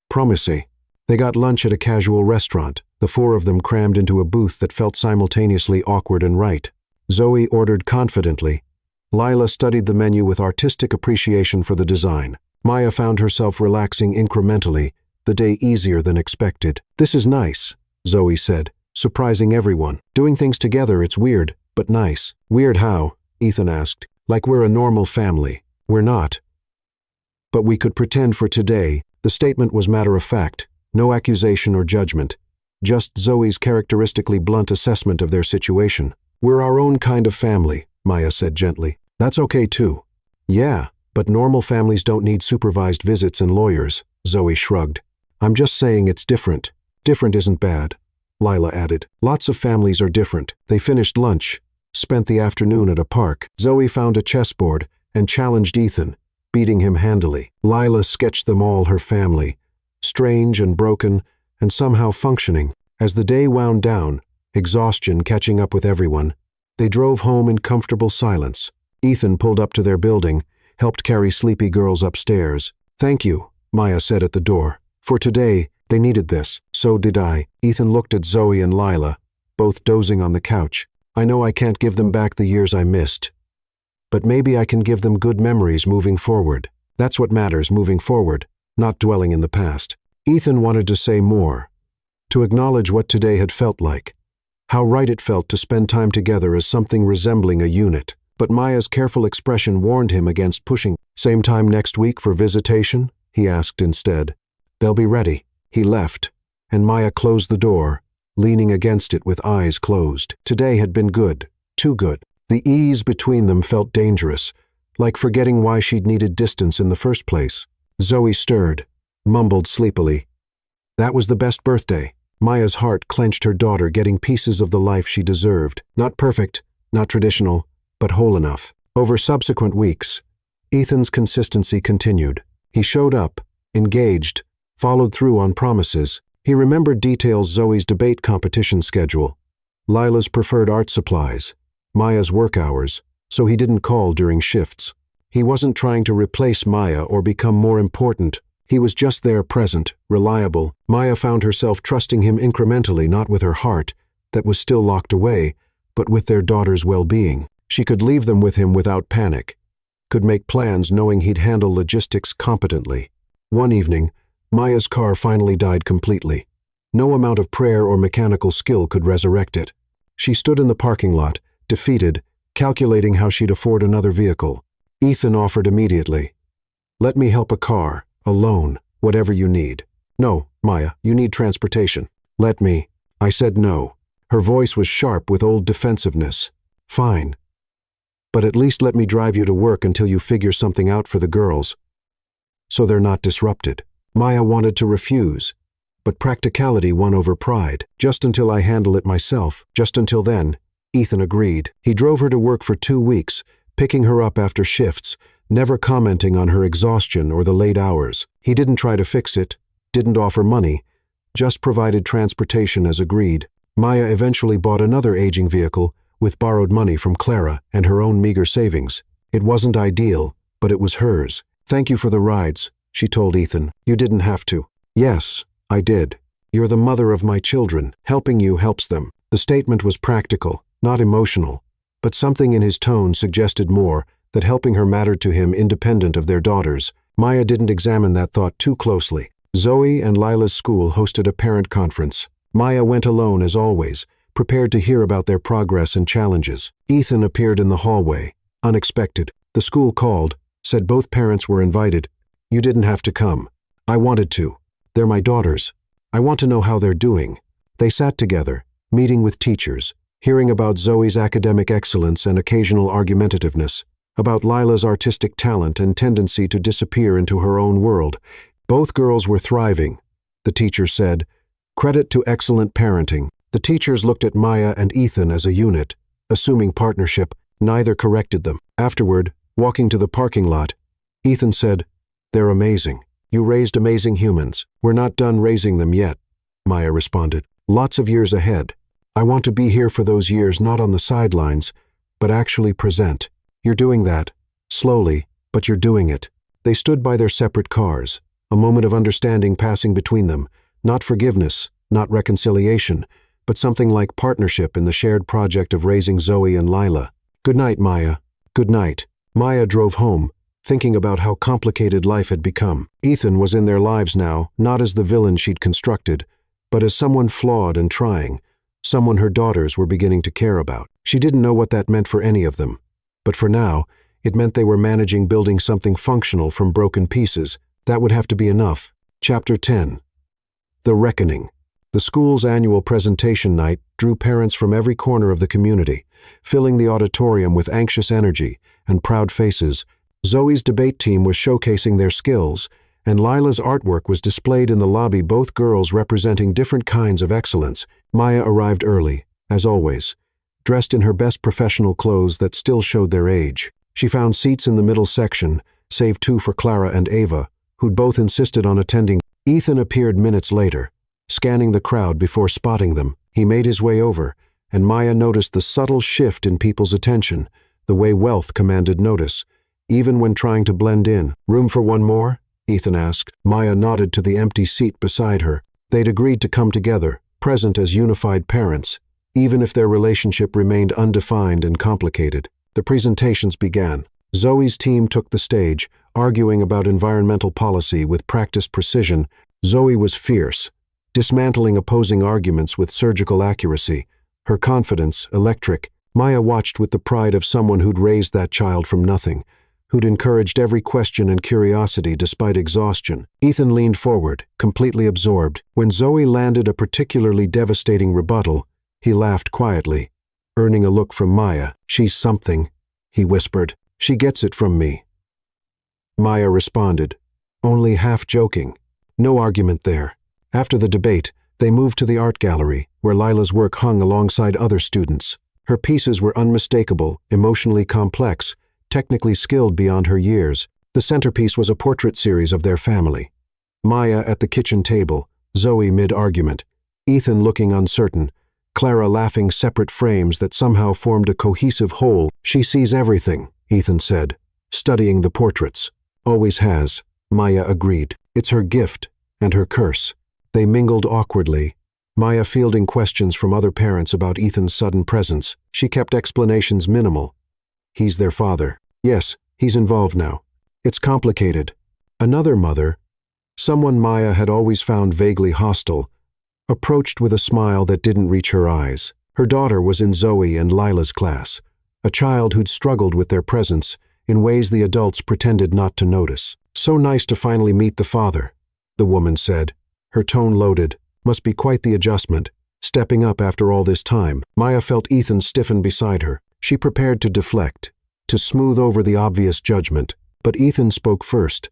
Promise." They got lunch at a casual restaurant, the four of them crammed into a booth that felt simultaneously awkward and right. Zoe ordered confidently. Lila studied the menu with artistic appreciation for the design. Maya found herself relaxing incrementally, the day easier than expected. "This is nice," Zoe said, surprising everyone. "Doing things together, it's weird, but nice." "Weird how?" Ethan asked. "Like we're a normal family." "We're not. But we could pretend for today." The statement was matter-of-fact, no accusation or judgment, just Zoe's characteristically blunt assessment of their situation. "We're our own kind of family," Maya said gently. "That's okay too." "Yeah, but normal families don't need supervised visits and lawyers," Zoe shrugged. "I'm just saying it's different." "Different isn't bad," Lila added. "Lots of families are different." They finished lunch, spent the afternoon at a park. Zoe found a chessboard and challenged Ethan, beating him handily. Lila sketched them all, her family, strange and broken and somehow functioning. As the day wound down, exhaustion catching up with everyone, they drove home in comfortable silence. Ethan pulled up to their building, helped carry sleepy girls upstairs. "Thank you," Maya said at the door. "For today, they needed this." "So did I." Ethan looked at Zoe and Lila, both dozing on the couch. "I know I can't give them back the years I missed, but maybe I can give them good memories moving forward. That's what matters, moving forward, not dwelling in the past." Ethan wanted to say more, to acknowledge what today had felt like, how right it felt to spend time together as something resembling a unit. But Maya's careful expression warned him against pushing. "Same time next week for visitation?" he asked instead. "They'll be ready." He left, and Maya closed the door, leaning against it with eyes closed. Today had been good, too good. The ease between them felt dangerous, like forgetting why she'd needed distance in the first place. Zoe stirred, mumbled sleepily. That was the best birthday. Maya's heart clenched, her daughter getting pieces of the life she deserved. Not perfect, not traditional, but whole enough. Over subsequent weeks, Ethan's consistency continued. He showed up, engaged, followed through on promises. He remembered details: Zoe's debate competition schedule, Lila's preferred art supplies, Maya's work hours, so he didn't call during shifts. He wasn't trying to replace Maya or become more important. He was just there, present, reliable. Maya found herself trusting him incrementally, not with her heart, that was still locked away, but with their daughter's well-being. She could leave them with him without panic, could make plans knowing he'd handle logistics competently. One evening, Maya's car finally died completely. No amount of prayer or mechanical skill could resurrect it. She stood in the parking lot, defeated, calculating how she'd afford another vehicle. Ethan offered immediately. "Let me help a car, a loan, whatever you need." "No, Maya, you need transportation." "Let me." I said no. Her voice was sharp with old defensiveness. "Fine. But at least let me drive you to work until you figure something out for the girls, so they're not disrupted." Maya wanted to refuse, but practicality won over pride. "Just until I handle it myself." Just until then, Ethan agreed. He drove her to work for 2 weeks, picking her up after shifts, never commenting on her exhaustion or the late hours. He didn't try to fix it, didn't offer money, just provided transportation as agreed. Maya eventually bought another aging vehicle with borrowed money from Clara and her own meager savings. It wasn't ideal, but it was hers. "Thank you for the rides," she told Ethan. "You didn't have to." "Yes, I did. You're the mother of my children. Helping you helps them." The statement was practical, not emotional, but something in his tone suggested more, that helping her mattered to him independent of their daughters. Maya didn't examine that thought too closely. Zoe and Lila's school hosted a parent conference. Maya went alone as always, prepared to hear about their progress and challenges. Ethan appeared in the hallway, unexpected. The school called, said both parents were invited. "You didn't have to come. I wanted to. They're my daughters. I want to know how they're doing." They sat together, meeting with teachers, hearing about Zoe's academic excellence and occasional argumentativeness, about Lila's artistic talent and tendency to disappear into her own world. Both girls were thriving, the teacher said. Credit to excellent parenting. The teachers looked at Maya and Ethan as a unit, assuming partnership. Neither corrected them. Afterward, walking to the parking lot, Ethan said, "They're amazing. You raised amazing humans. We're not done raising them yet," Maya responded. "Lots of years ahead. I want to be here for those years, not on the sidelines, but actually present." "You're doing that. Slowly, but you're doing it." They stood by their separate cars, a moment of understanding passing between them. Not forgiveness, not reconciliation, but something like partnership in the shared project of raising Zoe and Lila. "Good night, Maya. Good night." Maya drove home, thinking about how complicated life had become. Ethan was in their lives now, not as the villain she'd constructed, but as someone flawed and trying, someone her daughters were beginning to care about. She didn't know what that meant for any of them. But for now, it meant they were managing building something functional from broken pieces. That would have to be enough. Chapter 10. The Reckoning. The school's annual presentation night drew parents from every corner of the community, filling the auditorium with anxious energy and proud faces. Zoe's debate team was showcasing their skills, and Lila's artwork was displayed in the lobby, both girls representing different kinds of excellence. Maya arrived early, as always, dressed in her best professional clothes that still showed their age. She found seats in the middle section, save two for Clara and Ava, who'd both insisted on attending. Ethan appeared minutes later, scanning the crowd before spotting them. He made his way over, and Maya noticed the subtle shift in people's attention, the way wealth commanded notice, even when trying to blend in. "Room for one more?" Ethan asked. Maya nodded to the empty seat beside her. They'd agreed to come together, present as unified parents, even if their relationship remained undefined and complicated. The presentations began. Zoe's team took the stage, arguing about environmental policy with practiced precision. Zoe was fierce, dismantling opposing arguments with surgical accuracy, her confidence electric. Maya watched with the pride of someone who'd raised that child from nothing, who'd encouraged every question and curiosity despite exhaustion. Ethan leaned forward, completely absorbed. When Zoe landed a particularly devastating rebuttal, he laughed quietly, earning a look from Maya. "She's something," he whispered. "She gets it from me." Maya responded, only half joking. No argument there. After the debate, they moved to the art gallery, where Lila's work hung alongside other students. Her pieces were unmistakable, emotionally complex, technically skilled beyond her years. The centerpiece was a portrait series of their family. Maya at the kitchen table, Zoe mid-argument, Ethan looking uncertain, Clara laughing, separate frames that somehow formed a cohesive whole. "She sees everything," Ethan said, studying the portraits. "Always has," Maya agreed. "It's her gift and her curse." They mingled awkwardly, Maya fielding questions from other parents about Ethan's sudden presence. She kept explanations minimal. "He's their father. Yes, he's involved now. It's complicated." Another mother, someone Maya had always found vaguely hostile, approached with a smile that didn't reach her eyes. Her daughter was in Zoe and Lila's class, a child who'd struggled with their presence in ways the adults pretended not to notice. "So nice to finally meet the father," the woman said, her tone loaded. "Must be quite the adjustment, stepping up after all this time." Maya felt Ethan stiffen beside her. She prepared to deflect, to smooth over the obvious judgment, but Ethan spoke first,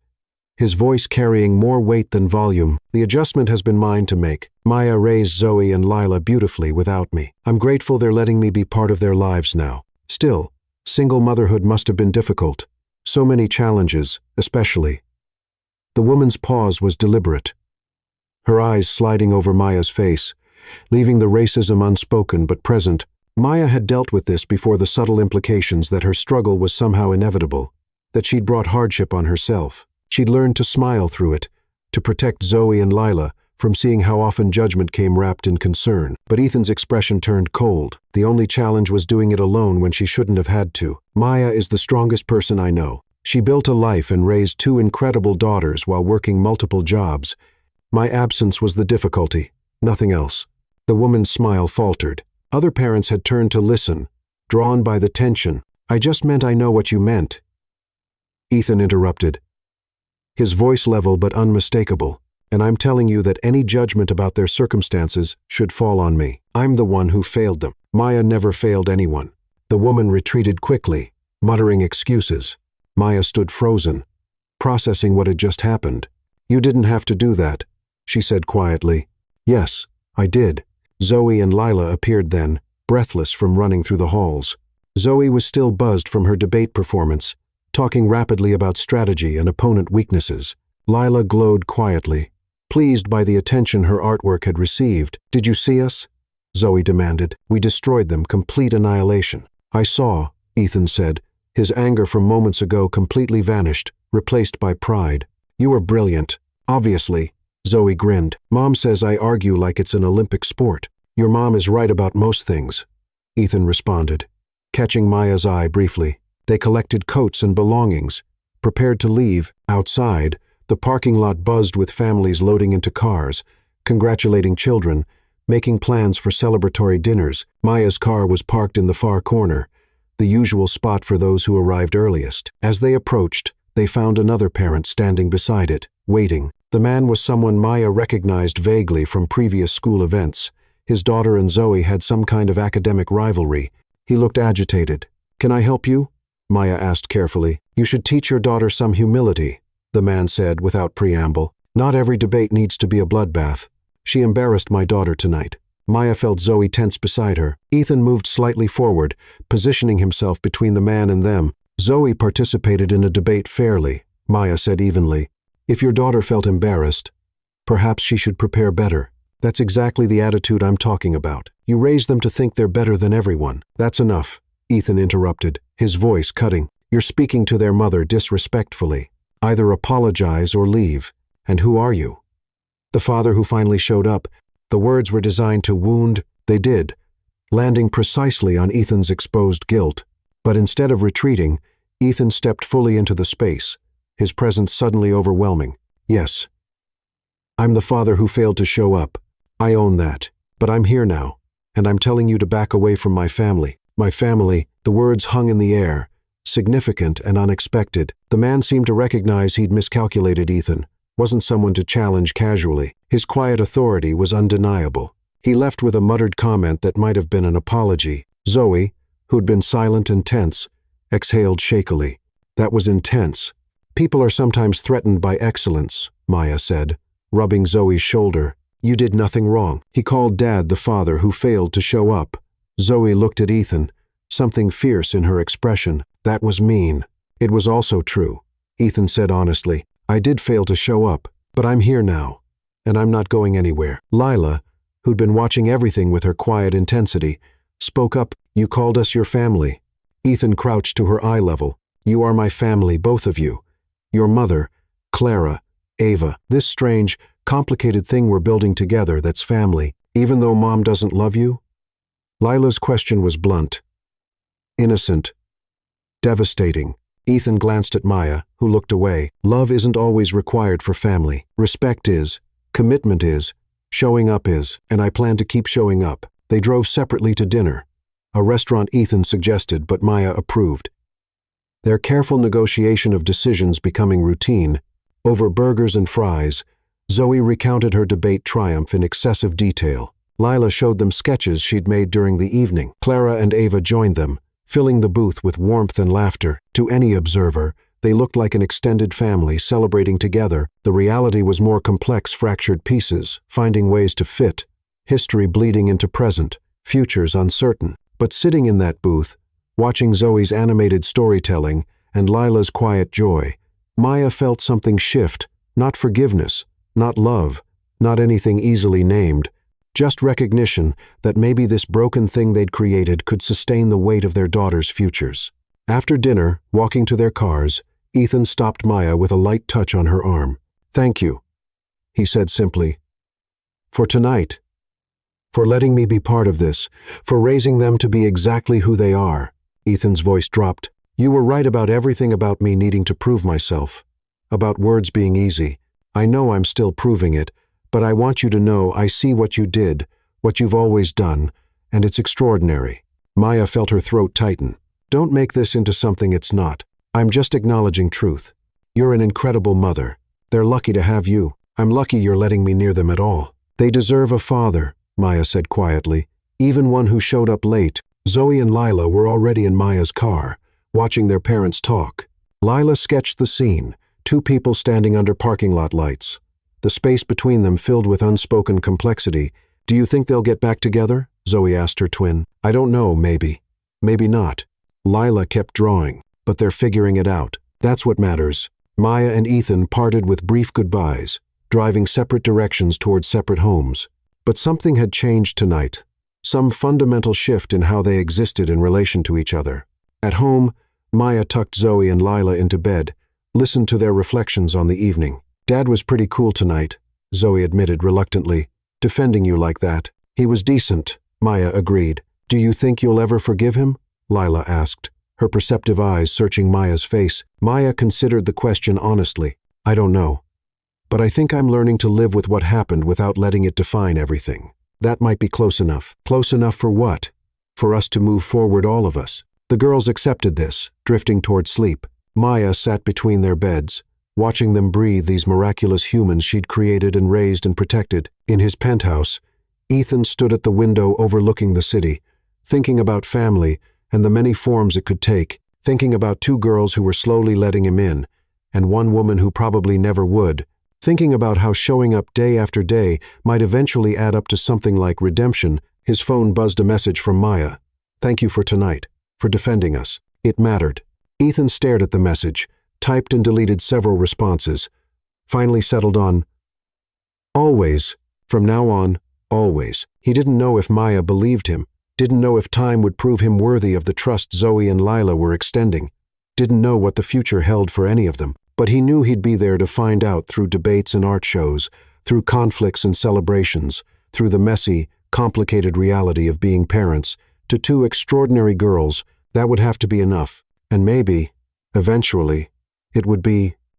his voice carrying more weight than volume. "The adjustment has been mine to make. Maya raised Zoe and Lila beautifully without me. I'm grateful they're letting me be part of their lives now. Still, single motherhood must have been difficult. So many challenges, especially." The woman's pause was deliberate, her eyes sliding over Maya's face. leaving the racism unspoken but present. Maya had dealt with this before the subtle implications that her struggle was somehow inevitable, that she'd brought hardship on herself. She'd learned to smile through it, to protect Zoe and Lila from seeing how often judgment came wrapped in concern. But Ethan's expression turned cold. The only challenge was doing it alone when she shouldn't have had to. Maya is the strongest person I know. She built a life and raised 2 incredible daughters while working multiple jobs. My absence was the difficulty, nothing else. The woman's smile faltered. Other parents had turned to listen, drawn by the tension. I just meant I know what you meant. Ethan interrupted, his voice level but unmistakable. And I'm telling you that any judgment about their circumstances should fall on me. I'm the one who failed them. Maya never failed anyone. The woman retreated quickly, muttering excuses. Maya stood frozen, processing what had just happened. You didn't have to do that, she said quietly. Yes, I did. Zoe and Lila appeared then, breathless from running through the halls. Zoe was still buzzed from her debate performance, talking rapidly about strategy and opponent weaknesses. Lila glowed quietly, pleased by the attention her artwork had received. Did you see us? Zoe demanded. We destroyed them, complete annihilation. I saw, Ethan said. His anger from moments ago completely vanished, replaced by pride. You were brilliant. Obviously, Zoe grinned. Mom says I argue like it's an Olympic sport. Your mom is right about most things, Ethan responded, catching Maya's eye briefly. They collected coats and belongings, prepared to leave. Outside, the parking lot buzzed with families loading into cars, congratulating children, making plans for celebratory dinners. Maya's car was parked in the far corner, the usual spot for those who arrived earliest. As they approached, they found another parent standing beside it, waiting. The man was someone Maya recognized vaguely from previous school events. His daughter and Zoe had some kind of academic rivalry. He looked agitated. Can I help you? Maya asked carefully. You should teach your daughter some humility, the man said without preamble. Not every debate needs to be a bloodbath. She embarrassed my daughter tonight. Maya felt Zoe tense beside her. Ethan moved slightly forward, positioning himself between the man and them. Zoe participated in a debate fairly, Maya said evenly. If your daughter felt embarrassed, perhaps she should prepare better. That's exactly the attitude I'm talking about. You raise them to think they're better than everyone. That's enough, Ethan interrupted, his voice cutting. You're speaking to their mother disrespectfully. Either apologize or leave. And who are you? The father who finally showed up. The words were designed to wound. They did, landing precisely on Ethan's exposed guilt. But instead of retreating, Ethan stepped fully into the space, his presence suddenly overwhelming. Yes, I'm the father who failed to show up. I own that. But I'm here now, and I'm telling you to back away from my family. My family, the words hung in the air, significant and unexpected. The man seemed to recognize he'd miscalculated Ethan, wasn't someone to challenge casually. His quiet authority was undeniable. He left with a muttered comment that might have been an apology. Zoe, who'd been silent and tense, exhaled shakily. That was intense. People are sometimes threatened by excellence, Maya said, rubbing Zoe's shoulder. You did nothing wrong. He called Dad the father who failed to show up. Zoe looked at Ethan, something fierce in her expression. That was mean. It was also true, Ethan said honestly. I did fail to show up, but I'm here now, and I'm not going anywhere. Lila, who'd been watching everything with her quiet intensity, spoke up. You called us your family. Ethan crouched to her eye level. You are my family, both of you. Your mother, Clara, Ava. This strange, complicated thing we're building together that's family, even though Mom doesn't love you? Lila's question was blunt, innocent, devastating. Ethan glanced at Maya, who looked away. Love isn't always required for family. Respect is, commitment is, showing up is, and I plan to keep showing up. They drove separately to dinner, a restaurant Ethan suggested but Maya approved. Their careful negotiation of decisions becoming routine, over burgers and fries, Zoe recounted her debate triumph in excessive detail. Lila showed them sketches she'd made during the evening. Clara and Ava joined them, filling the booth with warmth and laughter. To any observer, they looked like an extended family celebrating together. The reality was more complex, fractured pieces, finding ways to fit, history bleeding into present, futures uncertain. But sitting in that booth, watching Zoe's animated storytelling and Lila's quiet joy, Maya felt something shift, not forgiveness, not love, not anything easily named, Just recognition that maybe this broken thing they'd created could sustain the weight of their daughter's futures. After dinner, walking to their cars, Ethan stopped Maya with a light touch on her arm. "Thank you," he said simply. "For tonight. For letting me be part of this. For raising them to be exactly who they are." Ethan's voice dropped. "You were right about everything about me needing to prove myself. About words being easy. I know I'm still proving it, but I want you to know I see what you did, what you've always done, and it's extraordinary." Maya felt her throat tighten. "Don't make this into something it's not. I'm just acknowledging truth. You're an incredible mother. They're lucky to have you. I'm lucky you're letting me near them at all. They deserve a father," Maya said quietly, "even one who showed up late." Zoe and Lila were already in Maya's car, watching their parents talk. Lila sketched the scene, two people standing under parking lot lights. The space between them filled with unspoken complexity. "Do you think they'll get back together?" Zoe asked her twin. "I don't know, maybe. Maybe not." Lila kept drawing. "But they're figuring it out. That's what matters." Maya and Ethan parted with brief goodbyes, driving separate directions toward separate homes. But something had changed tonight. Some fundamental shift in how they existed in relation to each other. At home, Maya tucked Zoe and Lila into bed, listened to their reflections on the evening. "Dad was pretty cool tonight," Zoe admitted reluctantly. "Defending you like that." "He was decent," Maya agreed. "Do you think you'll ever forgive him?" Lila asked, her perceptive eyes searching Maya's face. Maya considered the question honestly. "I don't know. But I think I'm learning to live with what happened without letting it define everything. That might be close enough." "Close enough for what?" "For us to move forward, all of us." The girls accepted this, drifting toward sleep. Maya sat between their beds, watching them breathe these miraculous humans she'd created and raised and protected. In his penthouse, Ethan stood at the window overlooking the city, thinking about family and the many forms it could take, thinking about two girls who were slowly letting him in, and one woman who probably never would, thinking about how showing up day after day might eventually add up to something like redemption. His phone buzzed a message from Maya. "Thank you for tonight, for defending us. It mattered." Ethan stared at the message, typed and deleted several responses, finally settled on, "Always, from now on, always." He didn't know if Maya believed him, didn't know if time would prove him worthy of the trust Zoe and Lila were extending, didn't know what the future held for any of them. But he knew he'd be there to find out through debates and art shows, through conflicts and celebrations, through the messy, complicated reality of being parents to two extraordinary girls. That would have to be enough. And maybe, eventually, it would be